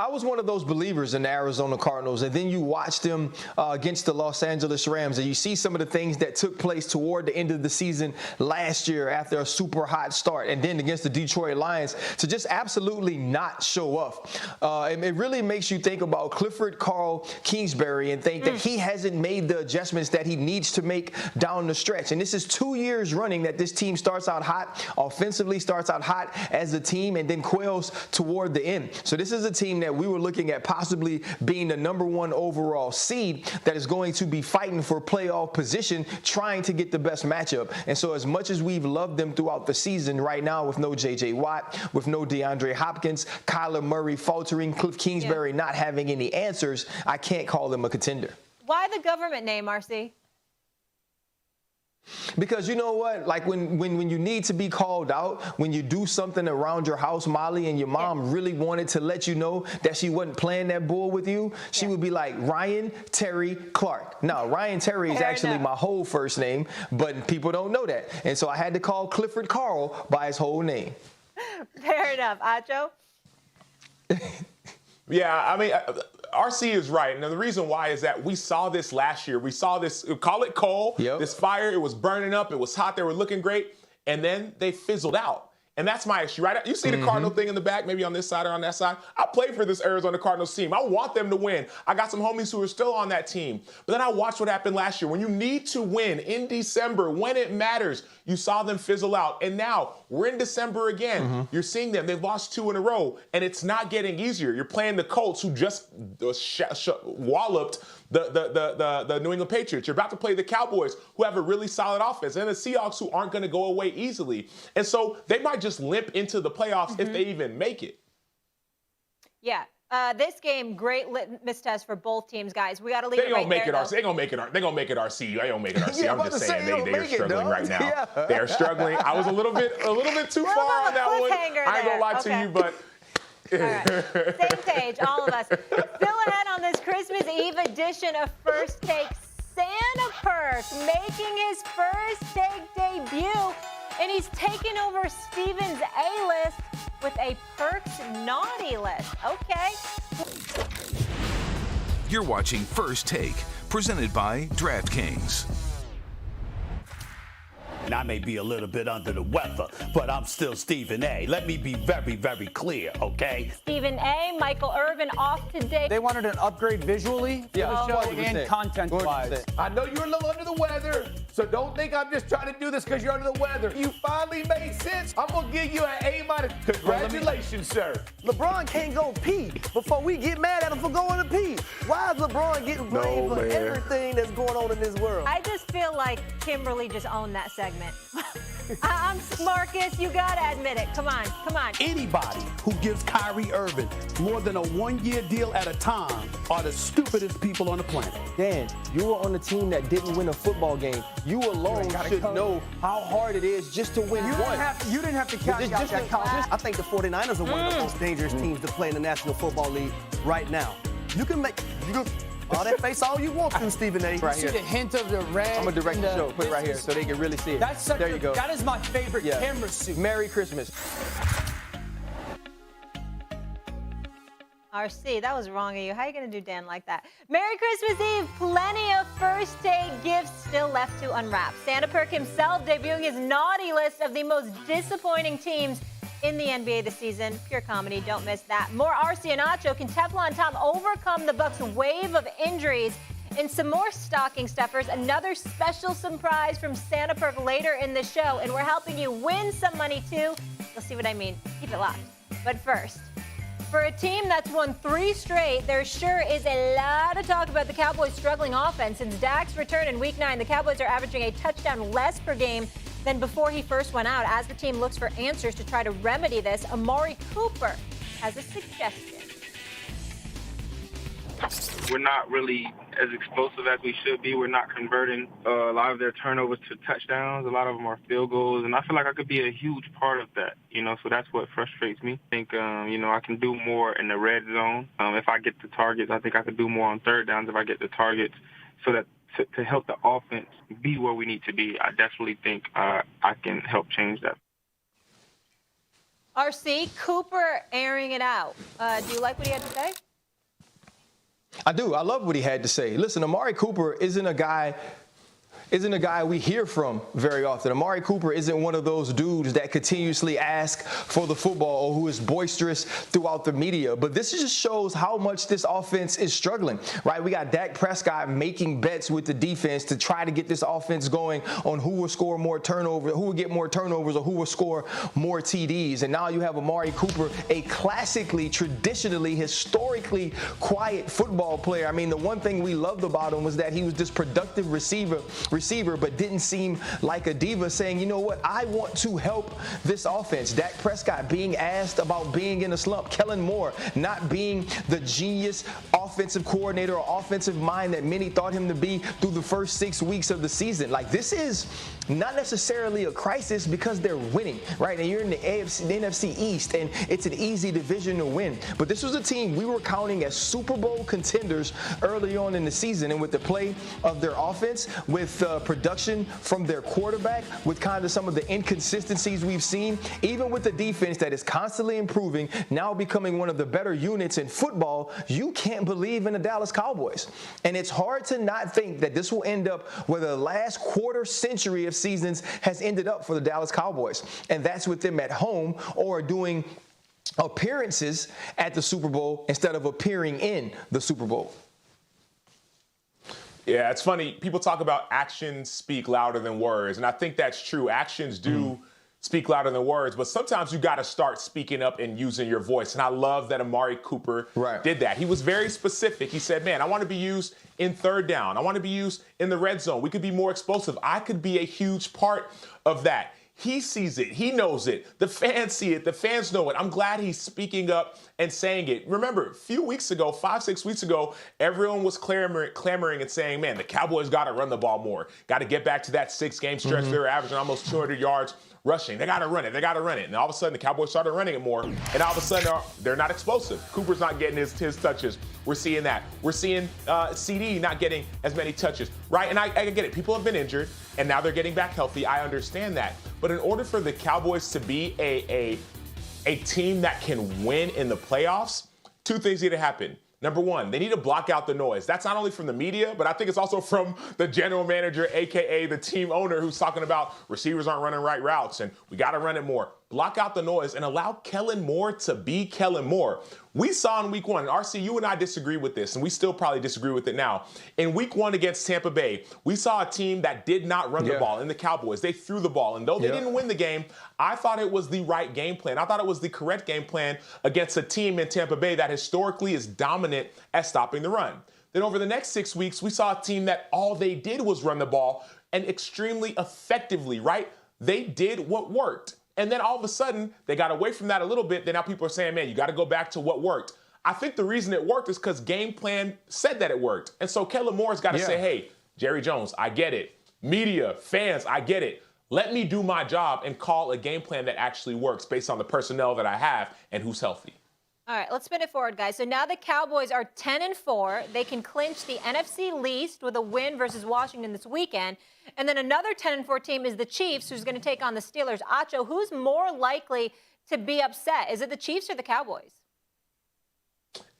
was one of those believers in the Arizona Cardinals, and then you watch them against the Los Angeles Rams, and you see some of the things that took place toward the end of the season last year after a super hot start, and then against the Detroit Lions to just absolutely not show up. And it really makes you think about Clifford Carl Kingsbury and think that he hasn't made the adjustments that he needs to make down the stretch. And this is 2 years running that this team starts out hot, offensively starts out hot as a team, and then quails toward the end. So this is a team that we were looking at possibly being the #1 overall seed that is going to be fighting for playoff position, trying to get the best matchup. And so as much as we've loved them throughout the season, right now with no J.J. Watt, with no DeAndre Hopkins, Kyler Murray faltering, Cliff Kingsbury not having any answers, I can't call them a contender. Why the government name, RC? Because you know what? Like when you need to be called out, when you do something around your house, Molly, and your mom really wanted to let you know that she wasn't playing that bull with you, she would be like, Ryan Terry Clark. Now, Ryan Terry is actually my whole first name, but people don't know that. And so I had to call Clifford Carl by his whole name. Fair enough. Acho? Yeah, I mean, RC is right. And the reason why is that we saw this last year. We saw this, call it coal, this fire. It was burning up. It was hot. They were looking great. And then they fizzled out. And that's my issue, right? You see the Cardinal thing in the back, maybe on this side or on that side. I played for this Arizona Cardinals team. I want them to win. I got some homies who are still on that team. But then I watched what happened last year. When you need to win in December, when it matters, you saw them fizzle out. And now we're in December again. You're seeing them. They've lost 2 in a row, and it's not getting easier. You're playing the Colts, who just walloped the New England Patriots. You're about to play the Cowboys, who have a really solid offense, and the Seahawks, who aren't going to go away easily. And so they might just limp into the playoffs if they even make it. Yeah. This game, great litmus test for both teams, guys. We got to leave it right there. They're going to make it RC. They're going to make it RC. They don't make it RC. I'm just saying they're struggling right now. Yeah. They're struggling. I was a little bit too far on that one. I ain't going to lie to you, but all right. Same page, all of us. Still ahead on this Christmas Eve edition of First Take, Santa Perk making his First Take debut, and he's taking over Steven's A-list with a Perks naughty list. Okay. You're watching First Take, presented by DraftKings. And I may be a little bit under the weather, but I'm still Stephen A. Let me be very, very clear, okay? Stephen A, Michael Irvin off today. They wanted an upgrade visually for the show 100%. And content-wise. I know you're a little under the weather, so don't think I'm just trying to do this because you're under the weather. You finally made sense. I'm going to give you an A-. Congratulations, sir. LeBron can't go pee before we get mad at him for going to pee. Why is LeBron getting blamed for everything that's going on in this world? I just feel like Kimberly just owned that segment. I'm Marcus, you gotta admit it. Come on. Anybody who gives Kyrie Irving more than a 1-year deal at a time are the stupidest people on the planet. Dan, you were on the team that didn't win a football game. You alone should know how hard it is just to win one. You didn't have to count out that college. I think the 49ers are one of the most dangerous teams to play in the National Football League right now. You can all that face all you want to, Stephen A. Right here. See the hint of the red. I'm going to direct the show. Put it right here so they can really see it. There you go. That is my favorite camera suit. Merry Christmas. RC, that was wrong of you. How are you going to do Dan like that? Merry Christmas Eve. Plenty of First Take gifts still left to unwrap. Santa Perk himself debuting his naughty list of the most disappointing teams in the NBA this season. Pure comedy, don't miss that. More RC and Acho. Can Teflon Tom overcome the Bucs' wave of injuries? And some more stocking stuffers. Another special surprise from Santa Perk later in the show. And we're helping you win some money too. You'll see what I mean. Keep it locked. But first, for a team that's won 3 straight, there sure is a lot of talk about the Cowboys' struggling offense. Since Dak's return in Week 9, the Cowboys are averaging a touchdown less per game than before he first went out. As the team looks for answers to try to remedy this, Amari Cooper has a suggestion. We're not really as explosive as we should be. We're not converting a lot of their turnovers to touchdowns. A lot of them are field goals, and I feel like I could be a huge part of that, so that's what frustrates me. I think, I can do more in the red zone. If I get the targets, I think I could do more on third downs if I get the targets, so that to help the offense be where we need to be. I definitely think I can help change that. RC, Cooper airing it out. Do you like what he had to say? I do. I love what he had to say. Listen, Amari Cooper isn't a guy we hear from very often. Amari Cooper isn't one of those dudes that continuously ask for the football or who is boisterous throughout the media. But this just shows how much this offense is struggling, right? We got Dak Prescott making bets with the defense to try to get this offense going on who will score more turnovers, who will get more turnovers, or who will score more TDs. And now you have Amari Cooper, a classically, traditionally, historically quiet football player. I mean, the one thing we loved about him was that he was this productive receiver, but didn't seem like a diva, saying, you know what, I want to help this offense. Dak Prescott being asked about being in a slump. Kellen Moore not being the genius offensive coordinator or offensive mind that many thought him to be through the first 6 weeks of the season. Like, this is not necessarily a crisis because they're winning, right? And you're in the NFC East, and it's an easy division to win. But this was a team we were counting as Super Bowl contenders early on in the season, and with the play of their offense, with production from their quarterback, with kind of some of the inconsistencies we've seen, even with the defense that is constantly improving, now becoming one of the better units in football, you can't believe in the Dallas Cowboys. And it's hard to not think that this will end up where the last quarter century of seasons has ended up for the Dallas Cowboys. And that's with them at home or doing appearances at the Super Bowl instead of appearing in the Super Bowl. Yeah, it's funny. People talk about actions speak louder than words, and I think that's true. Actions do speak louder than words, but sometimes you got to start speaking up and using your voice, and I love that Amari Cooper did that. He was very specific. He said, man, I want to be used in third down. I want to be used in the red zone. We could be more explosive. I could be a huge part of that. He sees it. He knows it. The fans see it. The fans know it. I'm glad he's speaking up and saying it. Remember, a few weeks ago, 5-6 weeks ago, everyone was clamoring and saying, man, the Cowboys got to run the ball more. Got to get back to that 6-game stretch. They were averaging almost 200 yards rushing. They got to run it. They got to run it. And all of a sudden, the Cowboys started running it more. And all of a sudden, they're not explosive. Cooper's not getting his touches. We're seeing that. We're seeing CD not getting as many touches, right? And I get it. People have been injured, and now they're getting back healthy. I understand that. But in order for the Cowboys to be a team that can win in the playoffs, two things need to happen. Number one, they need to block out the noise. That's not only from the media, but I think it's also from the general manager, a.k.a. the team owner, who's talking about receivers aren't running right routes and we got to run it more. Block out the noise and allow Kellen Moore to be Kellen Moore. We saw in week one, and RC, you and I disagree with this, and we still probably disagree with it now. In week one against Tampa Bay, we saw a team that did not run the ball in the Cowboys. They threw the ball, and though they didn't win the game, I thought it was the right game plan. I thought it was the correct game plan against a team in Tampa Bay that historically is dominant at stopping the run. Then over the next 6 weeks, we saw a team that all they did was run the ball, and extremely effectively, right? They did what worked. And then all of a sudden, they got away from that a little bit. Then now people are saying, man, you got to go back to what worked. I think the reason it worked is because game plan said that it worked. And so Kellen Moore's got to say, hey, Jerry Jones, I get it. Media, fans, I get it. Let me do my job and call a game plan that actually works based on the personnel that I have and who's healthy. All right, let's spin it forward, guys. So now the Cowboys are 10-4. They can clinch the NFC least with a win versus Washington this weekend. And then another 10-4 team is the Chiefs, who's going to take on the Steelers. Acho, who's more likely to be upset? Is it the Chiefs or the Cowboys?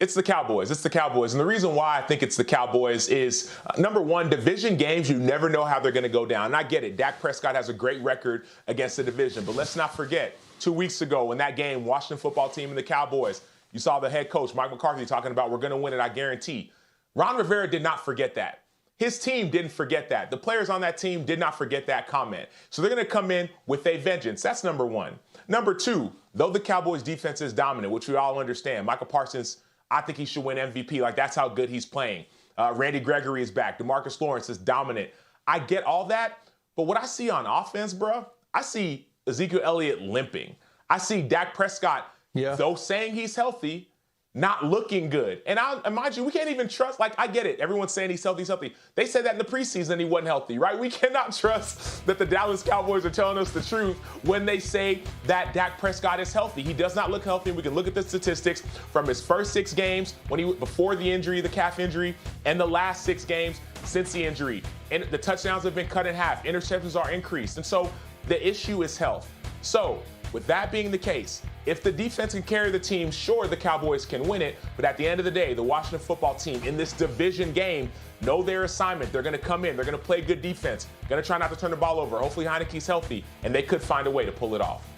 It's the Cowboys. It's the Cowboys. And the reason why I think it's the Cowboys is, number one, division games, you never know how they're going to go down. And I get it. Dak Prescott has a great record against the division. But let's not forget, 2 weeks ago in that game, Washington football team and the Cowboys, you saw the head coach, Mike McCarthy, talking about we're going to win it, I guarantee. Ron Rivera did not forget that. His team didn't forget that. The players on that team did not forget that comment. So they're going to come in with a vengeance. That's number one. Number two, though the Cowboys defense is dominant, which we all understand, Michael Parsons, I think he should win MVP. Like, that's how good he's playing. Randy Gregory is back. DeMarcus Lawrence is dominant. I get all that. But what I see on offense, bro, I see Ezekiel Elliott limping. I see Dak Prescott, though saying he's healthy, not looking good. And mind you, we can't even trust, like, I get it. Everyone's saying he's healthy. They said that in the preseason he wasn't healthy, right? We cannot trust that the Dallas Cowboys are telling us the truth when they say that Dak Prescott is healthy. He does not look healthy. We can look at the statistics from his first 6 games before the injury, the calf injury, and the last 6 games since the injury. And the touchdowns have been cut in half. Interceptions are increased. And so the issue is health. So with that being the case, if the defense can carry the team, sure, the Cowboys can win it. But at the end of the day, the Washington football team in this division game know their assignment. They're going to come in. They're going to play good defense. Going to try not to turn the ball over. Hopefully Heineke's healthy, and they could find a way to pull it off.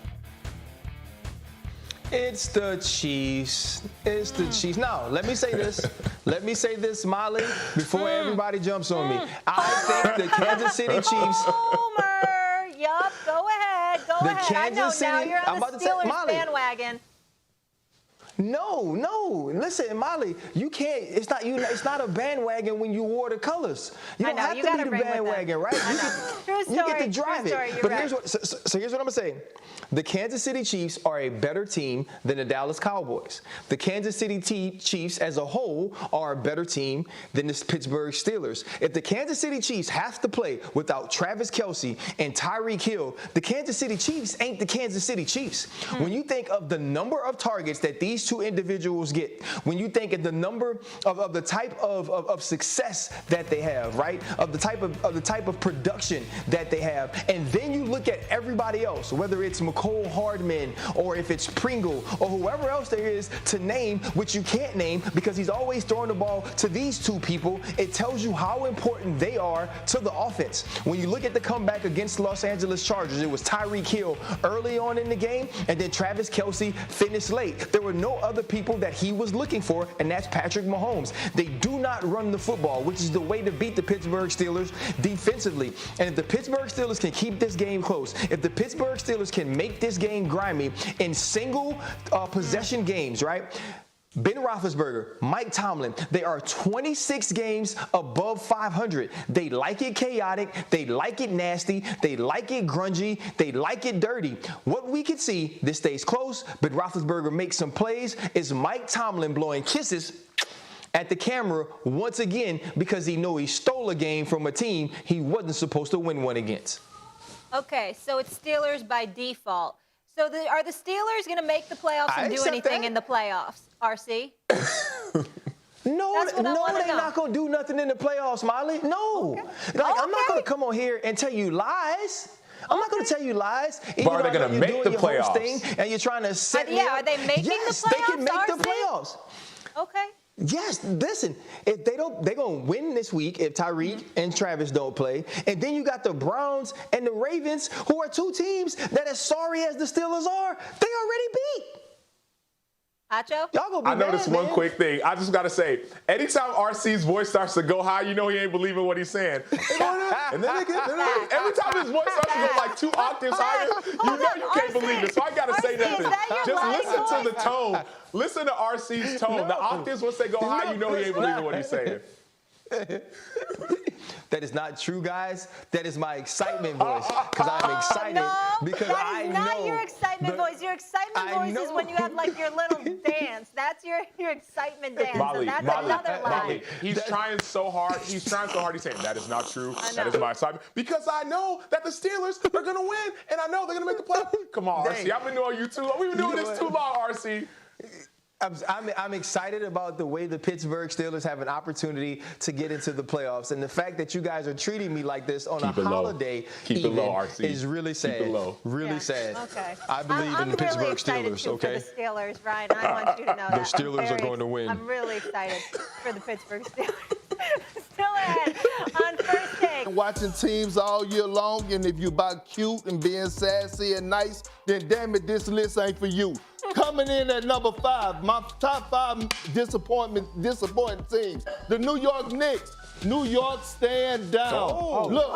It's the Chiefs. It's the Chiefs. Now, let me say this. Let me say this, Molly, before everybody jumps on me. I think the Kansas City Chiefs. Homer. Yup. Go ahead. Go ahead. I know now you're on the Steelers bandwagon. No. Listen, Molly, you can't. It's not a bandwagon when you wore the colors. You don't have to be the bandwagon, right? You get to drive it. But here's what I'm gonna say. The Kansas City Chiefs are a better team than the Dallas Cowboys. The Kansas City Chiefs as a whole are a better team than the Pittsburgh Steelers. If the Kansas City Chiefs have to play without Travis Kelce and Tyreek Hill, the Kansas City Chiefs ain't the Kansas City Chiefs. When you think of the number of targets that these two individuals get, when you think of the number of the type of success that they have, right? Of the type of production that they have, and then you look at everybody else, whether it's Mecole Hardman or if it's Pringle or whoever else there is to name, which you can't name because he's always throwing the ball to these two people, it tells you how important they are to the offense. When you look at the comeback against the Los Angeles Chargers, it was Tyreek Hill early on in the game, and then Travis Kelce finished late. There were no other people that he was looking for, and that's Patrick Mahomes. They do not run the football, which is the way to beat the Pittsburgh Steelers defensively. And if the Pittsburgh Steelers can keep this game close, if the Pittsburgh Steelers can make this game grimy in single possession games, right? Ben Roethlisberger, Mike Tomlin, they are 26 games above 500. They like it chaotic. They like it nasty. They like it grungy. They like it dirty. What we can see, this stays close, but Roethlisberger makes some plays, is Mike Tomlin blowing kisses at the camera once again because he know he stole a game from a team he wasn't supposed to win one against. Okay, so it's Steelers by default. So are the Steelers going to make the playoffs and do anything in the playoffs, RC? No, they're not going to do nothing in the playoffs, Molly. No. Okay. I'm not going to come on here and tell you lies. I'm not going to tell you lies. But are they going to make the playoffs? Thing and you're trying to set me up. Are they making the playoffs? Yes, they can make the playoffs. Okay. Yes, listen, if they're going to win this week if Tyreek and Travis don't play. And then you got the Browns and the Ravens, who are two teams that, as sorry as the Steelers are, they already beat. Hacho? Y'all gonna be I noticed mad, one quick thing. I just got to say, anytime RC's voice starts to go high, you know he ain't believing what he's saying. And then every time his voice starts to go like 2 octaves higher, you know you can't believe it. So I got to say nothing. Just listen to the tone. Listen to RC's tone. The octaves, once they go high, you know he ain't believing what he's saying. That is not true, guys. That is my excitement voice because I'm excited. Because that is not your excitement voice. Your excitement voice is when you have like your little dance. That's your excitement dance. Molly, and that's another lie. He's trying so hard. He's saying that is not true. That is my excitement because I know that the Steelers are going to win and I know they're going to make the playoffs. Come on, RC. I've been knowing you too long. We've been doing this too long, RC. I'm excited about the way the Pittsburgh Steelers have an opportunity to get into the playoffs, and the fact that you guys are treating me like this on a holiday is really sad. Keep it low. Really sad. Okay. I believe in the Pittsburgh Steelers. Okay. For the Steelers, Ryan. I want you to know that. The Steelers are going to win. I'm really excited for the Pittsburgh Steelers. Still ahead on First Take. Watching teams all year long, and if you about cute and being sassy and nice, then damn it, this list ain't for you. Coming in at number 5, my top 5 disappointing teams. The New York Knicks. New York, stand down. Look,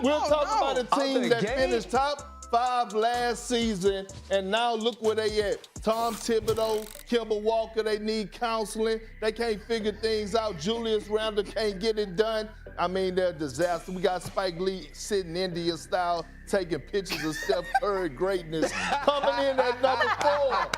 we're talking about a team that finished top 5 last season, and now look where they at. Tom Thibodeau, Kemba Walker, they need counseling. They can't figure things out. Julius Randle can't get it done. I mean, they're a disaster. We got Spike Lee sitting India style, taking pictures of Steph Curry greatness. Coming in at number 4.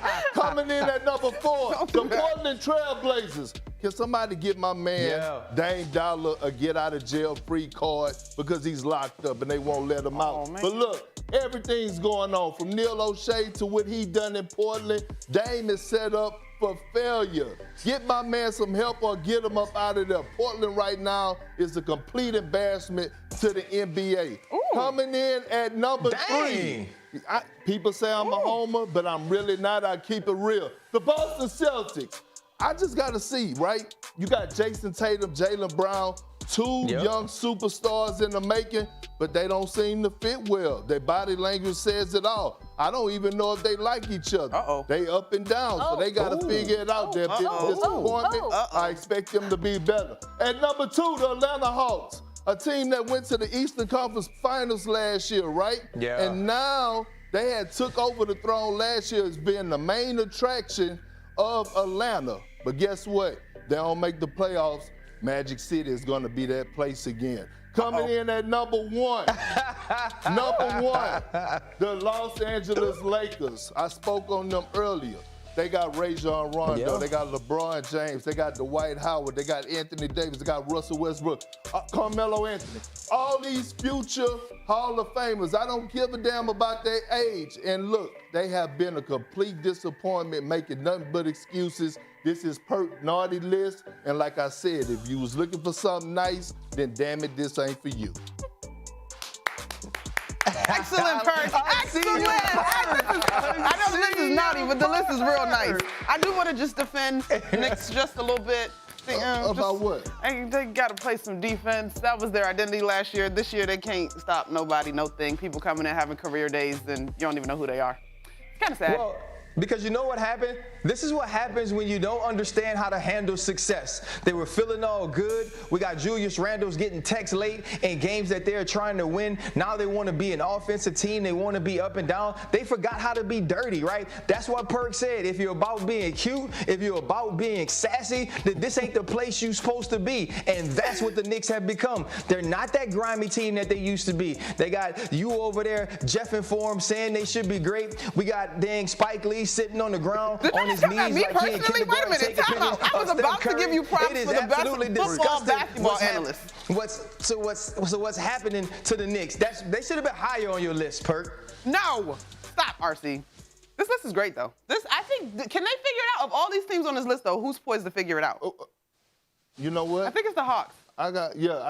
Coming in at number 4, the Portland Trailblazers. Can somebody get my man Dame Dollar a get-out-of-jail-free card because he's locked up and they won't let him out? But look, everything's going on from Neil O'Shea to what he done in Portland. Dame is set up for failure. Get my man some help or get him up out of there. Portland right now is a complete embarrassment to the NBA. Coming in at number 3. People say I'm a homer, but I'm really not. I keep it real. The Boston Celtics. I just got to see, right? You got Jason Tatum, Jaylen Brown, 2 young superstars in the making, but they don't seem to fit well. Their body language says it all. I don't even know if they like each other. They up and down, so they got to figure it out. They're disappointment. I expect them to be better. At number 2, the Atlanta Hawks, a team that went to the Eastern Conference Finals last year, right? Yeah. And now they had took over the throne last year as being the main attraction of Atlanta. But guess what? They don't make the playoffs. Magic City is going to be that place again. Coming in at number 1. Number 1, the Los Angeles Lakers. I spoke on them earlier. They got Rajon Rondo. They got LeBron James. They got Dwight Howard. They got Anthony Davis. They got Russell Westbrook. Carmelo Anthony. All these future Hall of Famers. I don't give a damn about their age. And look, they have been a complete disappointment, making nothing but excuses. This is Perk naughty list. And like I said, if you was looking for something nice, then damn it, this ain't for you. Excellent, Perk. Excellent. I know the list is naughty, but the list is real nice. I do want to just defend Knicks just a little bit. About what? They got to play some defense. That was their identity last year. This year, they can't stop nobody, no thing. People coming in having career days, and you don't even know who they are. It's kind of sad. Well, because you know what happened? This is what happens when you don't understand how to handle success. They were feeling all good. We got Julius Randle's getting texts late in games that they're trying to win. Now they want to be an offensive team. They want to be up and down. They forgot how to be dirty, right? That's what Perk said. If you're about being cute, if you're about being sassy, then this ain't the place you're supposed to be. And that's what the Knicks have become. They're not that grimy team that they used to be. They got you over there, Jeff and Form, saying they should be great. We got dang Spike Lee sitting on the ground on his knees like he in kindergarten. Wait a minute, time out. I was about to give you props for the best football basketball analyst. What's happening to the Knicks? They should have been higher on your list, Perk. No, stop, RC. This list is great though. I think, can they figure it out? Of all these teams on this list though, who's poised to figure it out? You know what? I think it's the Hawks. I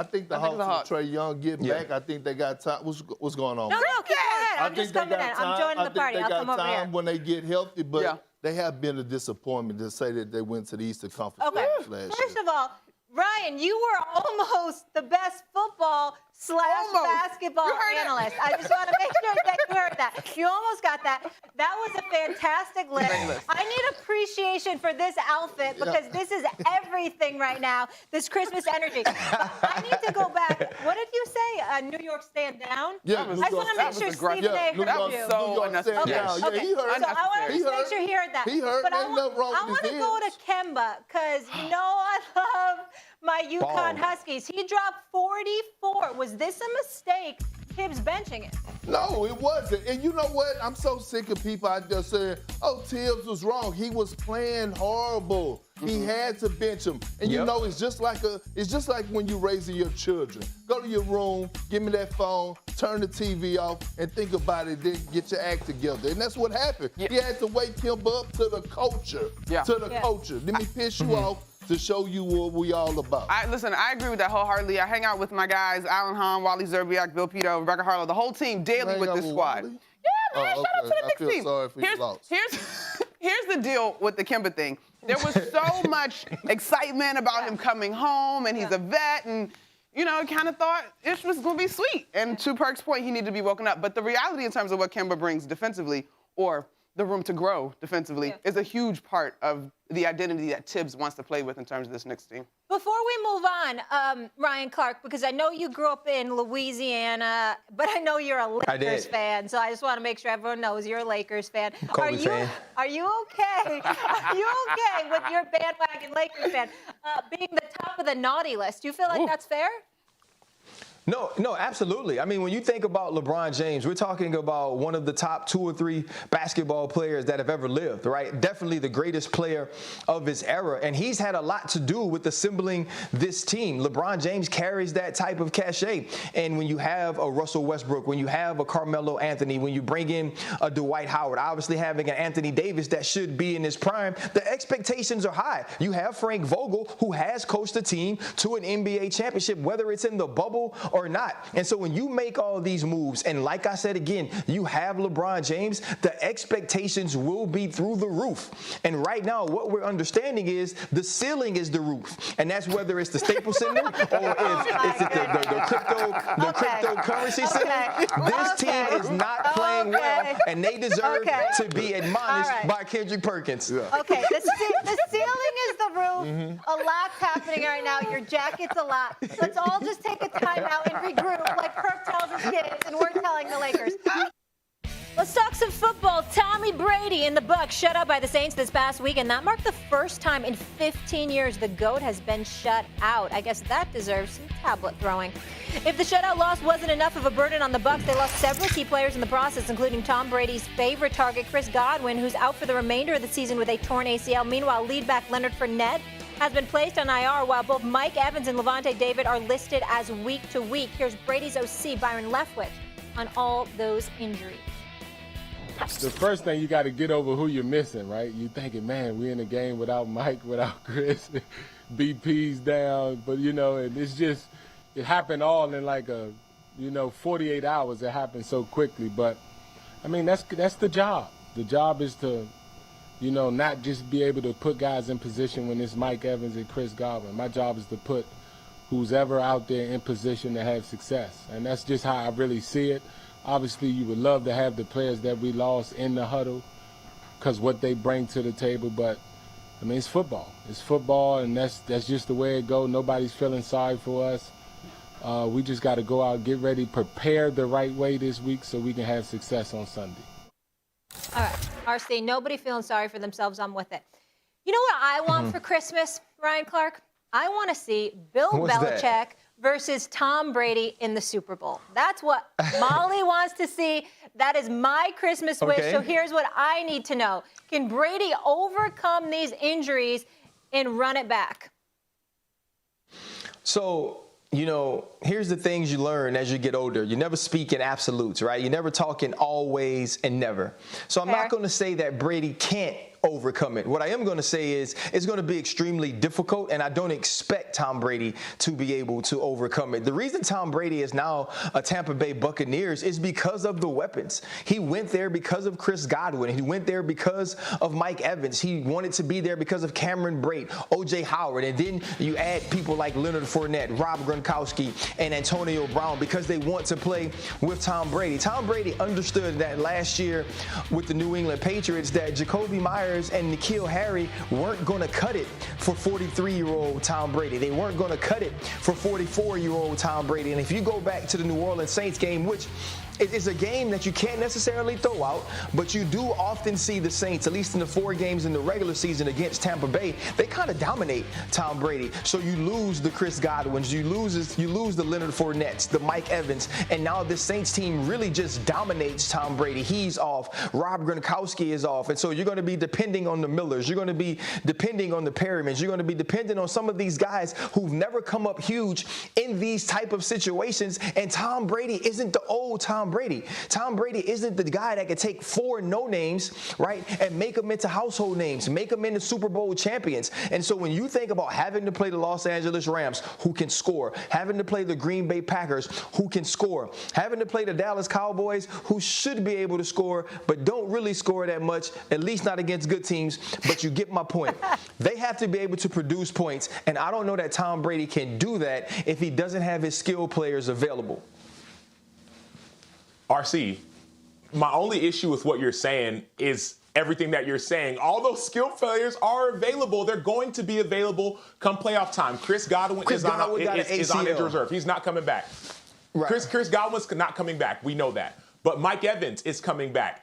think the Hawks will Trae Young get back. I think they got time. What's going on? No, keep going. I'm just coming in. I'm joining the party. I'll come over here. I think they got time when they get healthy, but they have been a disappointment to say that they went to the Eastern Conference last year. First of all, Ryan, you were almost the best football/basketball analyst. I just want to make sure that you heard that. You almost got that. That was a fantastic list. I need appreciation for this outfit because this is everything right now, this Christmas energy. But I need to go back. What did you say? New York stand down? Yeah, I just want to make sure Stephen A. heard you. So unnecessary. Okay, he heard. So I want to just make sure he heard that. He heard. But I want to go to Kemba because you know I love my UConn Huskies. He dropped 44. Was this a mistake, Tibbs benching him? No, it wasn't. And you know what? I'm so sick of people out there saying, oh, Tibbs was wrong. He was playing horrible. He had to bench him. And you know, it's just like when you're raising your children. Go to your room, give me that phone, turn the TV off, and think about it, then get your act together. And that's what happened. He had to wake him up to the culture. Culture. Let me piss you off to show you what we all about. Listen, I agree with that wholeheartedly. I hang out with my guys, Alan Hahn, Wally Zerbiak, Bill Pito, Rebecca Harlow, the whole team daily with this squad. Wally? Yeah, man, shout out to the Knicks team. I feel sorry for you lost. Here's the deal with the Kemba thing. There was so much excitement about him coming home, and he's a vet, and you know, kind of thought it was going to be sweet. And to Perk's point, he needed to be woken up. But the reality in terms of what Kemba brings defensively, or the room to grow defensively, is a huge part of the identity that Tibbs wants to play with in terms of this Knicks team. Before we move on, Ryan Clark, because I know you grew up in Louisiana, but I know you're a Lakers fan, so I just want to make sure everyone knows you're a Lakers fan. Are you okay? Are you okay with your bandwagon Lakers fan being the top of the naughty list? Do you feel like that's fair? No, absolutely. I mean, when you think about LeBron James, we're talking about one of the top 2 or 3 basketball players that have ever lived, right? Definitely the greatest player of his era. And he's had a lot to do with assembling this team. LeBron James carries that type of cachet. And when you have a Russell Westbrook, when you have a Carmelo Anthony, when you bring in a Dwight Howard, obviously having an Anthony Davis that should be in his prime, the expectations are high. You have Frank Vogel, who has coached a team to an NBA championship, whether it's in the bubble or not. And so when you make all these moves, and like I said again, you have LeBron James, the expectations will be through the roof. And right now, what we're understanding is the ceiling is the roof. And that's whether it's the Staples Center or if it's the cryptocurrency center. This team is not playing well, and they deserve to be admonished by Kendrick Perkins. Okay, the ceiling is the roof. A lot's happening right now. Your jacket's a lot. Let's all just take a time out and regroup like Kirk tells his kids, and we're telling the Lakers. Let's talk some football. Tommy Brady and the Bucs shut out by the Saints this past week, and that marked the first time in 15 years the GOAT has been shut out. I guess that deserves some tablet throwing. If the shutout loss wasn't enough of a burden on the Bucs, they lost several key players in the process, including Tom Brady's favorite target, Chris Godwin, who's out for the remainder of the season with a torn ACL. Meanwhile, lead back Leonard Fournette has been placed on IR, while both Mike Evans and Levante David are listed as week to week. Here's Brady's OC, Byron Leftwich, on all those injuries. The first thing, you got to get over who you're missing, right? You're thinking, man, we're in a game without Mike, without Chris, BP's down. But, and it's just, it happened all in like 48 hours. It happened so quickly. But, I mean, that's the job. The job is to, not just be able to put guys in position when it's Mike Evans and Chris Godwin. My job is to put who's ever out there in position to have success. And that's just how I really see it. Obviously, you would love to have the players that we lost in the huddle because what they bring to the table. But, I mean, it's football. It's football, and that's just the way it goes. Nobody's feeling sorry for us. We just got to go out, get ready, prepare the right way this week so we can have success on Sunday. All right, RC, nobody feeling sorry for themselves. I'm with it. You know what I want for Christmas, Ryan Clark? I want to see Bill Belichick versus Tom Brady in the Super Bowl. That's what Molly wants to see. That is my Christmas wish. So here's what I need to know. Can Brady overcome these injuries and run it back? So, here's the things you learn as you get older. You never speak in absolutes, right? You never talk in always and never. So I'm not going to say that Brady can't overcome it. What I am going to say is it's going to be extremely difficult, and I don't expect Tom Brady to be able to overcome it. The reason Tom Brady is now a Tampa Bay Buccaneers is because of the weapons. He went there because of Chris Godwin. He went there because of Mike Evans. He wanted to be there because of Cameron Brate, O.J. Howard, and then you add people like Leonard Fournette, Rob Gronkowski, and Antonio Brown because they want to play with Tom Brady. Tom Brady understood that last year with the New England Patriots that Jacoby Myers and N'Keal Harry weren't going to cut it for 43-year-old Tom Brady. They weren't going to cut it for 44-year-old Tom Brady. And if you go back to the New Orleans Saints game, which it is a game that you can't necessarily throw out, but you do often see the Saints, at least in the 4 games in the regular season against Tampa Bay, they kind of dominate Tom Brady. So you lose the Chris Godwins, you lose the Leonard Fournettes, the Mike Evans, and now this Saints team really just dominates Tom Brady. He's off. Rob Gronkowski is off. And so you're going to be depending on the Millers. You're going to be depending on the Perrimans. You're going to be dependent on some of these guys who've never come up huge in these type of situations. And Tom Brady isn't the old Tom Brady. Tom Brady isn't the guy that could take 4 no-names, right, and make them into household names, make them into Super Bowl champions. And so when you think about having to play the Los Angeles Rams, who can score, having to play the Green Bay Packers, who can score, having to play the Dallas Cowboys, who should be able to score, but don't really score that much, at least not against good teams, but you get my point. They have to be able to produce points, and I don't know that Tom Brady can do that if he doesn't have his skill players available. RC, my only issue with what you're saying is everything that you're saying. All those skill players are available. They're going to be available come playoff time. Chris Godwin is on injured reserve. He's not coming back. Right. Chris Godwin's not coming back. We know that. But Mike Evans is coming back.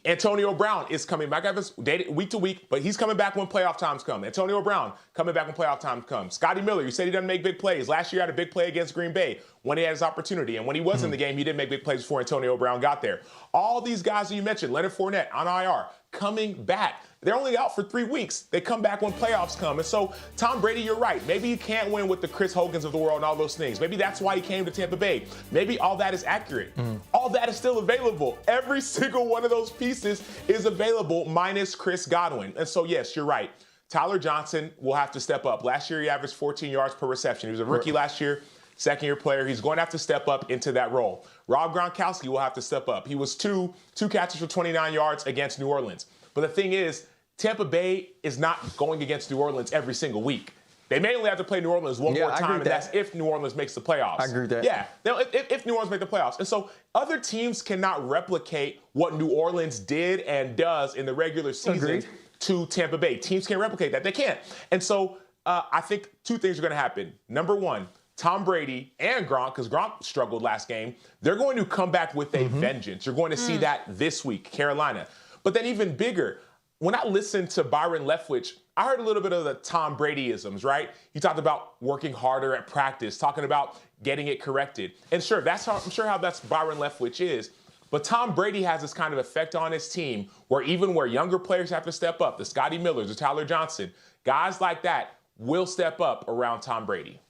Antonio Brown is coming back. Evans dated week to week, but he's coming back when playoff times come. Antonio Brown coming back when playoff times come. Scotty Miller, you said he doesn't make big plays. Last year had a big play against Green Bay. when he had his opportunity. And when he was in the game, he didn't make big plays before Antonio Brown got there. All these guys that you mentioned, Leonard Fournette on IR, coming back. They're only out for 3 weeks. They come back when playoffs come. And so, Tom Brady, you're right. Maybe you can't win with the Chris Hogans of the world and all those things. Maybe that's why he came to Tampa Bay. Maybe all that is accurate. All that is still available. Every single one of those pieces is available, minus Chris Godwin. And so, yes, you're right. Tyler Johnson will have to step up. Last year, he averaged 14 yards per reception. He was a rookie last year, second-year player. He's going to have to step up into that role. Rob Gronkowski will have to step up. He was two catches for 29 yards against New Orleans. But the thing is, Tampa Bay is not going against New Orleans every single week. They may only have to play New Orleans one more time, and that's if New Orleans makes the playoffs. I agree with that. Yeah, if New Orleans make the playoffs. And so other teams cannot replicate what New Orleans did and does in the regular season to Tampa Bay. Teams can't replicate that. They can't. And so I think two things are going to happen. Number one, Tom Brady and Gronk, because Gronk struggled last game, they're going to come back with a vengeance. You're going to see that this week, Carolina. But then even bigger, when I listened to Byron Leftwich, I heard a little bit of the Tom Brady-isms, right? He talked about working harder at practice, talking about getting it corrected. And sure, I'm sure how that's Byron Leftwich is. But Tom Brady has this kind of effect on his team where even where younger players have to step up, the Scotty Millers, the Tyler Johnson, guys like that will step up around Tom Brady.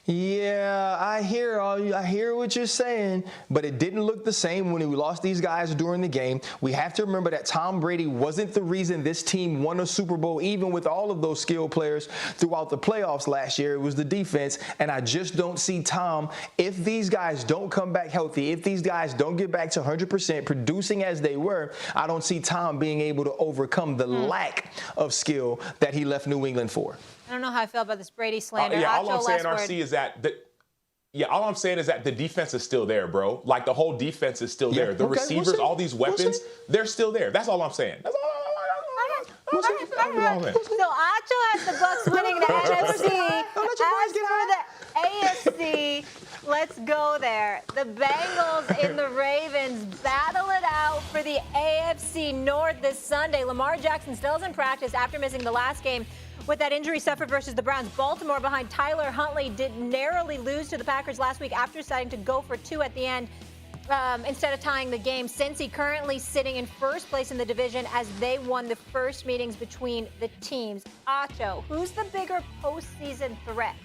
Yeah, I hear what you're saying, but it didn't look the same when we lost these guys during the game. We have to remember that Tom Brady wasn't the reason this team won a Super Bowl, even with all of those skilled players throughout the playoffs last year. It was the defense, and I just don't see Tom, if these guys don't come back healthy, if these guys don't get back to 100% producing as they were, I don't see Tom being able to overcome the lack of skill that he left New England for. I don't know how I feel about this Brady slander. All I'm saying, RC, is that all I'm saying is that the defense is still there, bro. Like the whole defense is still there. The receivers, all these weapons, they're still there. That's all I'm saying. That's all. So Acho has the Bucs winning the NFC. As for the AFC, let's go there. The Bengals and the Ravens battle it out for the AFC North this Sunday. Lamar Jackson still is in practice after missing the last game with that injury suffered versus the Browns. Baltimore behind Tyler Huntley did narrowly lose to the Packers last week after deciding to go for two at the end instead of tying the game. Cincy currently sitting in first place in the division as they won the first meetings between the teams. Acho, who's the bigger postseason threat?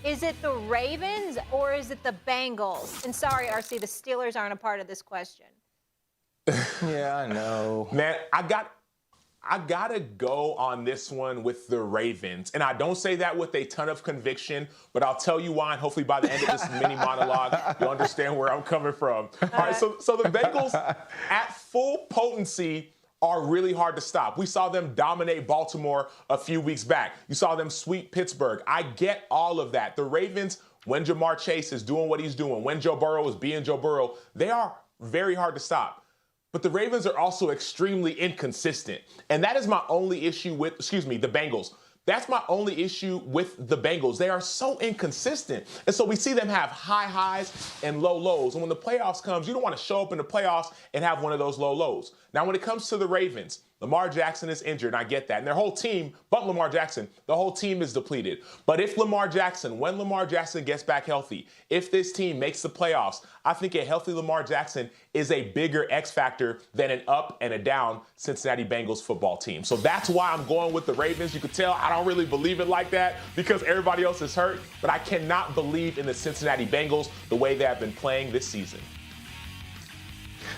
Is it the Ravens or is it the Bengals? And sorry, RC, the Steelers aren't a part of this question. Yeah, I know. Man, I gotta go on this one with the Ravens. And I don't say that with a ton of conviction, but I'll tell you why, and hopefully by the end of this mini monologue, you'll understand where I'm coming from. All right, so the Bengals at full potency are really hard to stop. We saw them dominate Baltimore a few weeks back. You saw them sweep Pittsburgh. I get all of that. The Ravens, when Jamar Chase is doing what he's doing, when Joe Burrow is being Joe Burrow, they are very hard to stop. But the Ravens are also extremely inconsistent. And that is my only issue with, the Bengals. That's my only issue with the Bengals. They are so inconsistent. And so we see them have high highs and low lows. And when the playoffs comes, you don't want to show up in the playoffs and have one of those low lows. Now, when it comes to the Ravens, Lamar Jackson is injured, and I get that. And their whole team, but Lamar Jackson, the whole team is depleted. But if when Lamar Jackson gets back healthy, if this team makes the playoffs, I think a healthy Lamar Jackson is a bigger X factor than an up and a down Cincinnati Bengals football team. So that's why I'm going with the Ravens. You could tell I don't really believe it like that because everybody else is hurt, but I cannot believe in the Cincinnati Bengals the way they have been playing this season.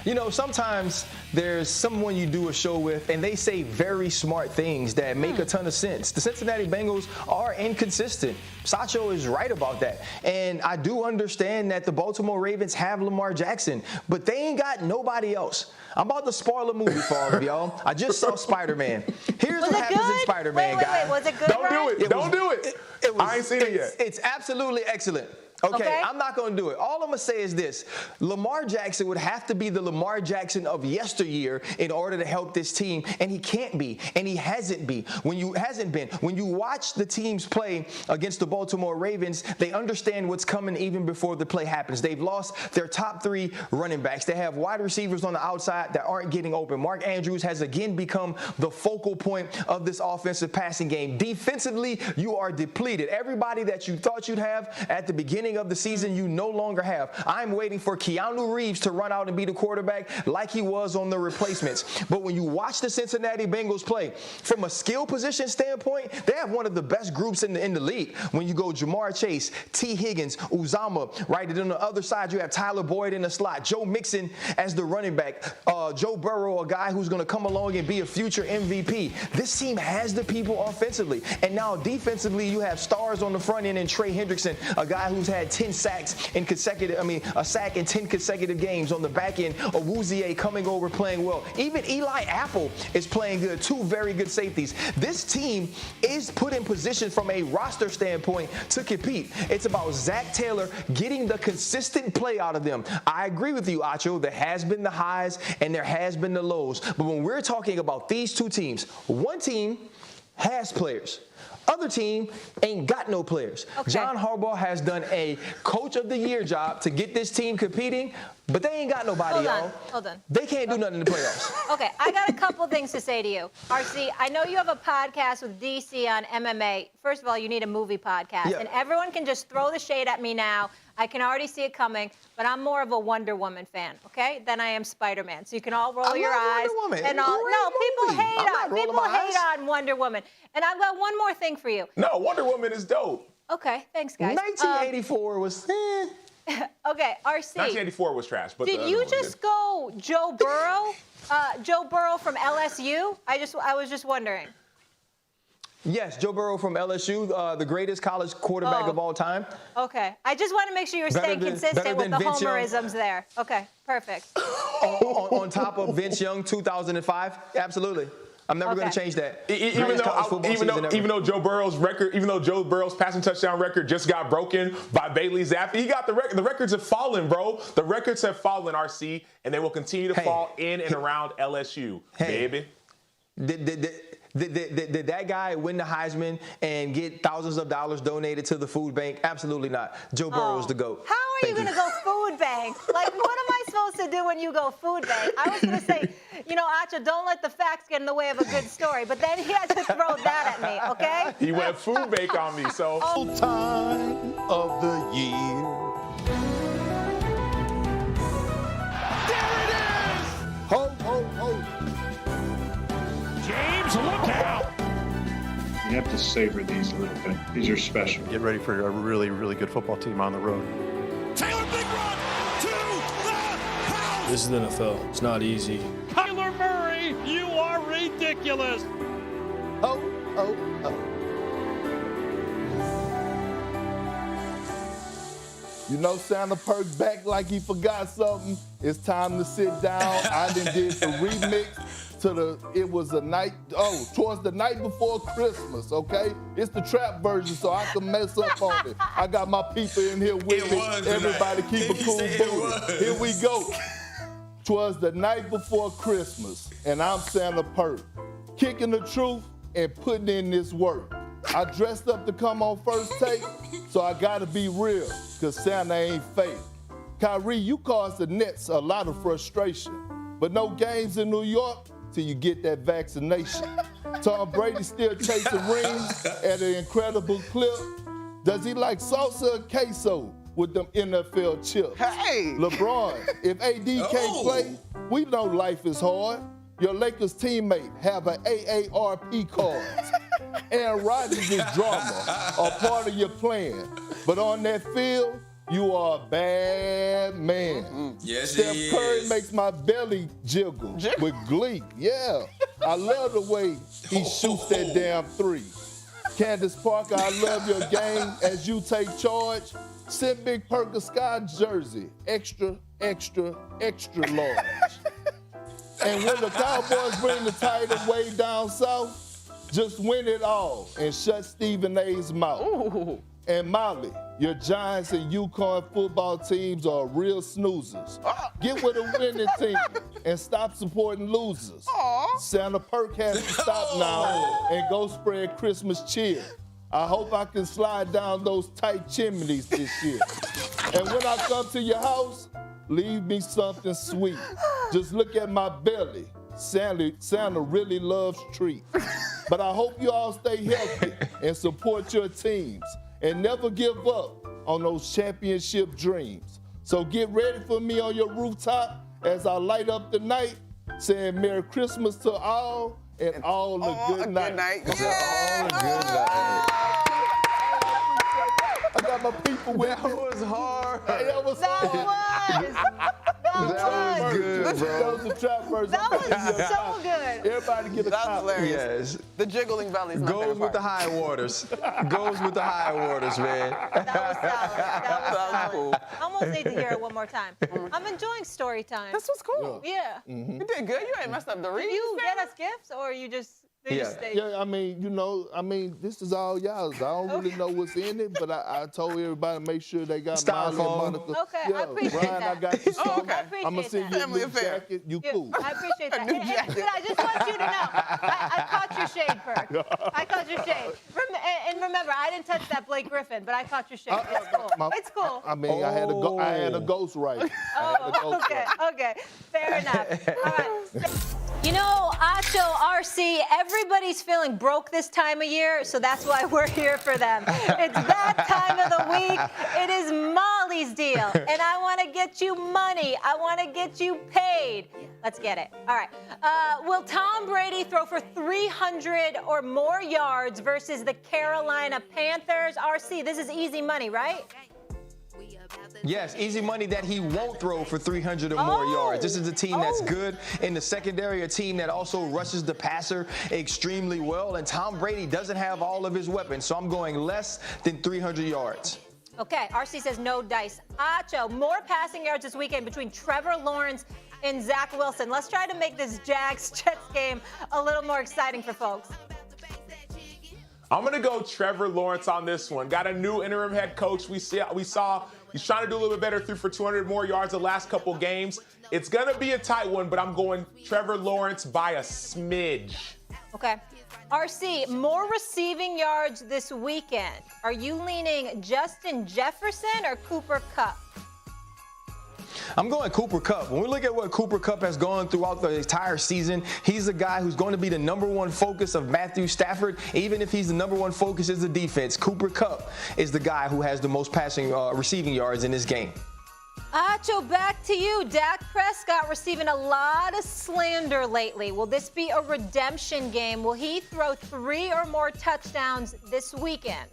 You know, sometimes there's someone you do a show with and they say very smart things that make a ton of sense. The Cincinnati Bengals are inconsistent. Sacho is right about that. And I do understand that the Baltimore Ravens have Lamar Jackson, but they ain't got nobody else. I'm about to spoil a movie for all of y'all. I just saw Spider-Man. Here's what happens in Spider-Man, guys. Wait, was it good? Don't do it. I ain't seen it yet. It's absolutely excellent. Okay, I'm not going to do it. All I'm going to say is this. Lamar Jackson would have to be the Lamar Jackson of yesteryear in order to help this team, and he can't be, and he hasn't been. When you watch the teams play against the Baltimore Ravens, they understand what's coming even before the play happens. They've lost their top 3 running backs. They have wide receivers on the outside that aren't getting open. Mark Andrews has again become the focal point of this offensive passing game. Defensively, you are depleted. Everybody that you thought you'd have at the beginning of the season, you no longer have. I'm waiting for Keanu Reeves to run out and be the quarterback like he was on the replacements. But when you watch the Cincinnati Bengals play, from a skill position standpoint, they have one of the best groups in the league. When you go Jamar Chase, T. Higgins, Uzama, right? And on the other side, you have Tyler Boyd in the slot, Joe Mixon as the running back, Joe Burrow, a guy who's going to come along and be a future MVP. This team has the people offensively. And now defensively, you have stars on the front end and Trey Hendrickson, a guy who's had 10 sacks in a sack in 10 consecutive games. On the back end, Awuzie coming over playing well. Even Eli Apple is playing good. 2 very good safeties. This team is put in position from a roster standpoint to compete. It's about Zach Taylor getting the consistent play out of them. I agree with you, Acho. There has been the highs and there has been the lows. But when we're talking about these 2 teams, one team has players. Other team ain't got no players. Okay. John Harbaugh has done a coach of the year job to get this team competing, but they ain't got nobody, y'all. Hold on. They can't do nothing in the playoffs. Okay, I got a couple things to say to you. RC, I know you have a podcast with DC on MMA. First of all, you need a movie podcast. Yeah. And everyone can just throw the shade at me now. I can already see it coming, but I'm more of a Wonder Woman fan, okay, than I am Spider-Man. So you can all roll your eyes. Wonder Woman. And all. No, people hate on Wonder Woman. And I've got one more thing for you. No, Wonder Woman is dope. Okay, thanks, guys. 1984 was. Okay, RC. 1984 was trash. But did you just go Joe Burrow? Joe Burrow from LSU? I was just wondering. Yes, Joe Burrow from LSU, the greatest college quarterback of all time. Okay. I just want to make sure you're staying consistent with the homerisms there. Okay, perfect. Oh, on top of Vince Young, 2005? Absolutely. I'm never going to change that. Even though Joe Burrow's passing touchdown record just got broken by Bailey Zappi, he got the record. The records have fallen, bro. The records have fallen, RC, and they will continue to fall in and around LSU, baby. Did that guy win the Heisman and get thousands of dollars donated to the food bank? Absolutely not. Joe Burrow is the GOAT. How are you going to go food bank? Like, what am I supposed to do when you go food bank? I was going to say, Acho, don't let the facts get in the way of a good story. But then he had to throw that at me, okay? He went food bank on me, so. Time of the year. There it is! Ho, ho, ho. James, look out! You have to savor these a little bit. These are special. Get ready for a really, really good football team on the road. Taylor, big run to the house! This is the NFL. It's not easy. Kyler Murray, you are ridiculous! Oh, oh, oh. You know Santa Perk back like he forgot something. It's time to sit down. I done did the remix towards the night before Christmas, okay? It's the trap version, so I can mess up on it. I got my people in here with me. Everybody keep a cool booty. Here we go. 'Twas the night before Christmas, and I'm Santa Perk, kicking the truth and putting in this work. I dressed up to come on First Take, so I gotta be real, cause Santa ain't fake. Kyrie, you caused the Nets a lot of frustration, but no games in New York till you get that vaccination. Tom Brady still chasing rings at an incredible clip. Does he like salsa or queso with them NFL chips? Hey! LeBron, if AD can't play, we know life is hard. Your Lakers teammate have an AARP card. Aaron Rodgers is drama, a part of your plan. But on that field, you are a bad man. Yes, Steph he Curry is. makes my belly jiggle with glee. Yeah, I love the way he shoots that damn three. Candace Parker, I love your game as you take charge. Send Big Perk a Sky jersey, extra, extra, extra large. And when the Cowboys bring the title way down south, just win it all and shut Stephen A's mouth. Ooh. And Molly, your Giants and UConn football teams are real snoozers. Get with a winning team and stop supporting losers. Santa Perk has to stop now and go spread Christmas cheer. I hope I can slide down those tight chimneys this year. And when I come to your house, leave me something sweet. Just look at my belly. Santa really loves treats. But I hope you all stay healthy and support your teams. And never give up on those championship dreams. So get ready for me on your rooftop as I light up the night, saying Merry Christmas to all and all a good night. Yeah. All a good night. I got my people with That me. was hard. Hey, that was good, bro. That was the trap version. That was so good. Everybody get a That's copy. hilarious. Yes. The jiggling belly's my Goes favorite with the part. high waters. Goes with the high waters, man. That was solid. That was solid. Cool. I almost need to hear it one more time. I'm enjoying story time. This was cool. Yeah. You did good. You ain't messed up the read. Did you get us gifts or you just they just stayed? Yeah, I mean, this is all y'all's. I don't really know what's in it, but I told everybody to make sure they got Molly and Monica. Okay, I appreciate Brian, that. I got you some. I appreciate I'm gonna send you a Family new affair. jacket. You cool. I appreciate that. new And jacket. I just want you to know, I caught your shade, Perk. I caught your shade. And remember, I didn't touch that Blake Griffin, but I caught your shade. It's cool. It's cool. I mean, I had a ghostwriter. Oh, okay. Fair enough. All right. You know, Acho, RC, everybody's feeling broke this time of year, so that's why we're here for them. It's that time of the week. It is Molly's deal, and I want to get you money. I want to get you paid. Let's get it. All right. Will Tom Brady throw for 300 or more yards versus the Carolina Panthers? RC, this is easy money, right? Yes, easy money that he won't throw for 300 or more yards. This is a team that's good in the secondary, a team that also rushes the passer extremely well, and Tom Brady doesn't have all of his weapons, so I'm going less than 300 yards. Okay, RC says no dice. Acho, more passing yards this weekend between Trevor Lawrence and Zach Wilson. Let's try to make this Jags-Jets game a little more exciting for folks. I'm going to go Trevor Lawrence on this one. Got a new interim head coach. We saw he's trying to do a little bit better, threw for 200 more yards the last couple games. It's going to be a tight one, but I'm going Trevor Lawrence by a smidge. Okay. RC, more receiving yards this weekend. Are you leaning Justin Jefferson or Cooper Kupp? I'm going Cooper Kupp. When we look at what Cooper Kupp has gone throughout the entire season, he's the guy who's going to be the #1 focus of Matthew Stafford. Even if he's the #1 focus is the defense, Cooper Kupp is the guy who has the most receiving yards in this game. Acho, back to you. Dak Prescott receiving a lot of slander lately. Will this be a redemption game? Will he throw 3 or more touchdowns this weekend?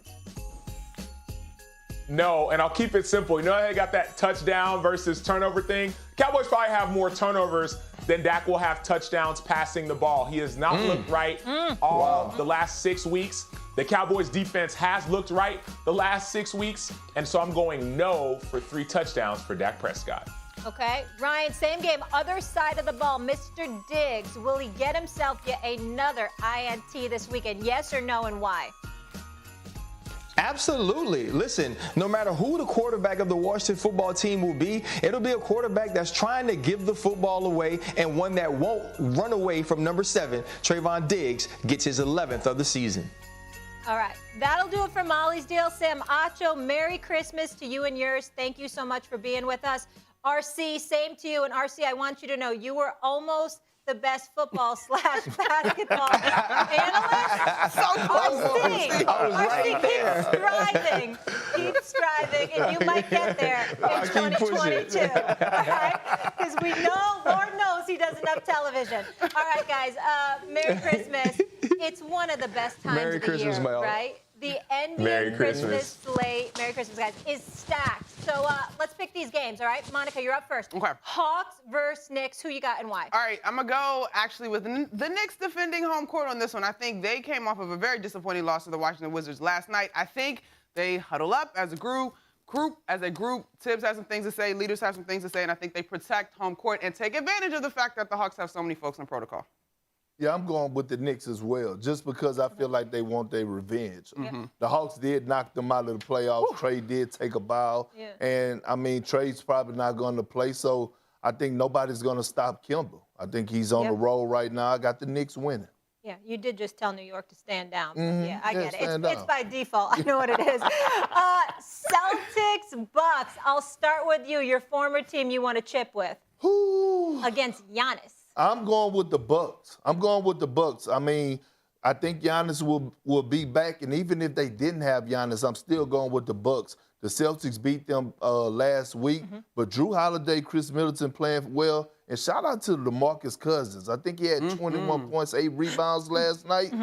No, and I'll keep it simple. You know how they got that touchdown versus turnover thing? Cowboys probably have more turnovers than Dak will have touchdowns passing the ball. He has not looked right all the last 6 weeks. The Cowboys defense has looked right the last 6 weeks, and so I'm going no for 3 touchdowns for Dak Prescott. Okay, Ryan, same game, other side of the ball. Mr. Diggs, will he get himself yet another INT this weekend? Yes or no, and why? Absolutely. Listen, no matter who the quarterback of the Washington football team will be, it'll be a quarterback that's trying to give the football away, and one that won't run away from number 7. Trayvon Diggs gets his 11th of the season. All right, that'll do it for Molly's deal. Sam Acho, Merry Christmas to you and yours. Thank you so much for being with us. RC, same to you. And RC, I want you to know you were almost the best football/basketball analyst. So RC, right keep striving. Keep striving, and you might get there in 2022. All right? Because we know, Lord knows, he does enough television. All right, guys, Merry Christmas. It's one of the best times Merry of the Christmas, year, Mel. right? The NBA Merry Christmas slate, Merry Christmas, guys, is stacked. So let's pick these games, all right? Monica, you're up first. Okay. Hawks versus Knicks. Who you got and why? All right, I'm going to go actually with the Knicks defending home court on this one. I think they came off of a very disappointing loss to the Washington Wizards last night. I think they huddle up as a group. Tibbs has some things to say, leaders have some things to say, and I think they protect home court and take advantage of the fact that the Hawks have so many folks in protocol. Yeah, I'm going with the Knicks as well, just because I feel like they want their revenge. The Hawks did knock them out of the playoffs. Trey did take a bow. Yeah. And, I mean, Trey's probably not going to play, so I think nobody's going to stop Kimba. I think he's on the roll right now. I got the Knicks winning. Yeah, you did just tell New York to stand down. But yeah, I Yeah, get it. stand It's down. by default. I know what it is. Celtics, Bucks. I'll start with you, your former team you want to chip with. Against Giannis. I'm going with the Bucs. I mean, I think Giannis will be back, and even if they didn't have Giannis, I'm still going with the Bucs. The Celtics beat them last week, but Drew Holiday, Chris Middleton playing well, and shout out to DeMarcus Cousins. I think he had 21 points, 8 rebounds last night.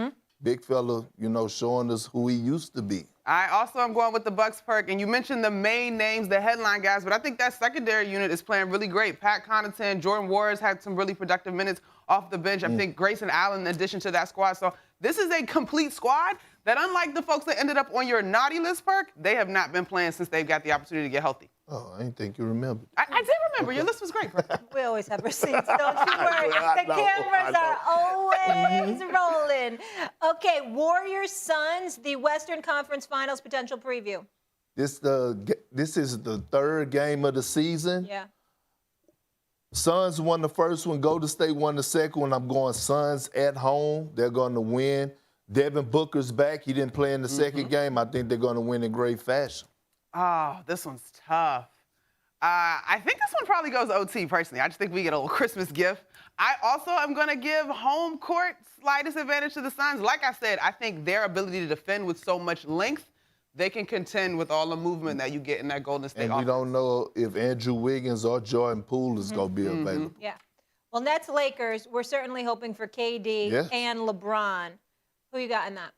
Big fella, you know, showing us who he used to be. I also am going with the Bucs, Perk, and you mentioned the main names, the headline guys, but I think that secondary unit is playing really great. Pat Connaughton, Jordan Warren's had some really productive minutes off the bench. I think Grayson Allen in addition to that squad. So this is a complete squad that, unlike the folks that ended up on your naughty list, Perk, they have not been playing since they've got the opportunity to get healthy. Oh, I didn't think you remembered. I did remember. Your list was great, Perk. We always have receipts, don't you worry. The cameras are always rolling. Okay, Warriors Suns, the Western Conference Finals potential preview. This is the third game of the season. Yeah. Suns won the first one. Golden State won the second one. I'm going Suns at home. They're going to win. Devin Booker's back. He didn't play in the second game. I think they're going to win in great fashion. Oh, this one's tough. I think this one probably goes OT, personally. I just think we get a little Christmas gift. I also am going to give home court slightest advantage to the Suns. Like I said, I think their ability to defend with so much length, they can contend with all the movement that you get in that Golden State And offense. we don't know if Andrew Wiggins or Jordan Poole is going to be available. Yeah. Well, Nets Lakers, we're certainly hoping for KD and LeBron. Who you got in that?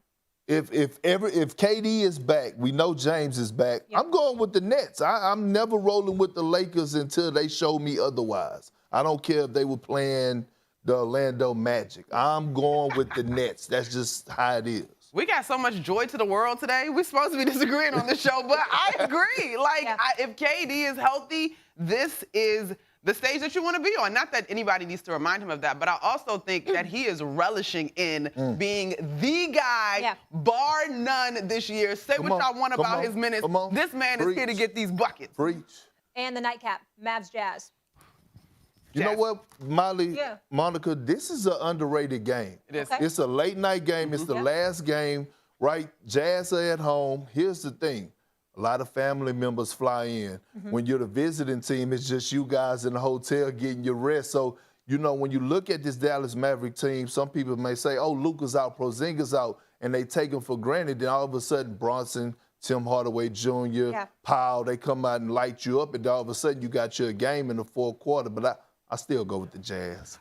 If KD is back, we know James is back. I'm going with the Nets. I'm never rolling with the Lakers until they show me otherwise. I don't care if they were playing the Orlando Magic. I'm going with the Nets. That's just how it is. We got so much joy to the world today. We're supposed to be disagreeing on this show, but I agree. If KD is healthy, this is the stage that you want to be on. Not that anybody needs to remind him of that, but I also think that he is relishing in being the guy, bar none, this year. Say what y'all want about his minutes. This man is here to get these buckets. Preach. And the nightcap, Mavs Jazz. You know what, Molly, Monica, this is an underrated game. It is. It's a late night game. It's the last game, right? Jazz are at home. Here's the thing. A lot of family members fly in. When you're the visiting team, it's just you guys in the hotel getting your rest. So, you know, when you look at this Dallas Maverick team, some people may say, oh, Luka's out, Porzingis out, and they take them for granted. Then all of a sudden, Bronson, Tim Hardaway Jr., Powell, they come out and light you up, and all of a sudden you got your game in the fourth quarter. But I still go with the Jazz.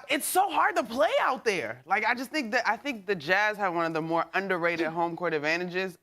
It's so hard to play out there. I just think that the Jazz have one of the more underrated home court advantages.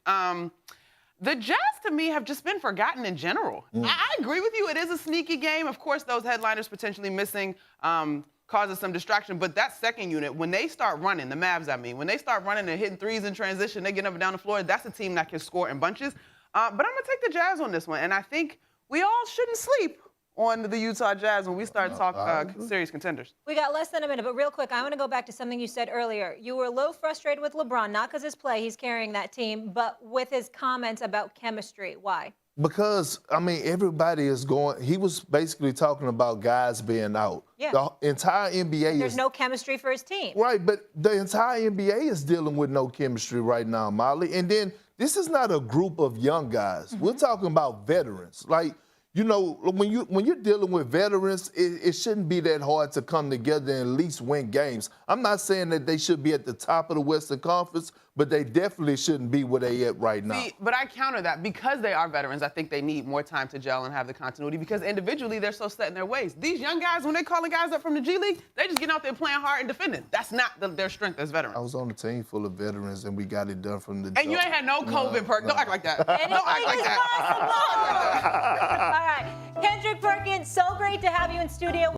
The Jazz, to me, have just been forgotten in general. I agree with you. It is a sneaky game. Of course, those headliners potentially missing causes some distraction. But that second unit, when they start running, the Mavs, when they start running and hitting threes in transition, they get up and down the floor, that's a team that can score in bunches. But I'm going to take the Jazz on this one. And I think we all shouldn't sleep on the Utah Jazz when we start talking serious contenders. We got less than a minute, but real quick, I want to go back to something you said earlier. You were a little frustrated with LeBron, not because his play, he's carrying that team, but with his comments about chemistry. Why? Because, I mean, everybody is going, he was basically talking about guys being out. Yeah. The entire NBA There's no chemistry for his team. Right, but the entire NBA is dealing with no chemistry right now, Molly. And then this is not a group of young guys. We're talking about veterans. You know, when you're dealing with veterans, it shouldn't be that hard to come together and at least win games. I'm not saying that they should be at the top of the Western Conference, but they definitely shouldn't be where they at right now. See, but I counter that. Because they are veterans, I think they need more time to gel and have the continuity because individually they're so set in their ways. These young guys, when they're calling guys up from the G League, they just get out there playing hard and defending. That's not their strength as veterans. I was on a team full of veterans, and we got it done from the And you ain't had no COVID, Perk. Don't act like that. Don't act like that. All right. Kendrick Perkins, so great to have you in studio.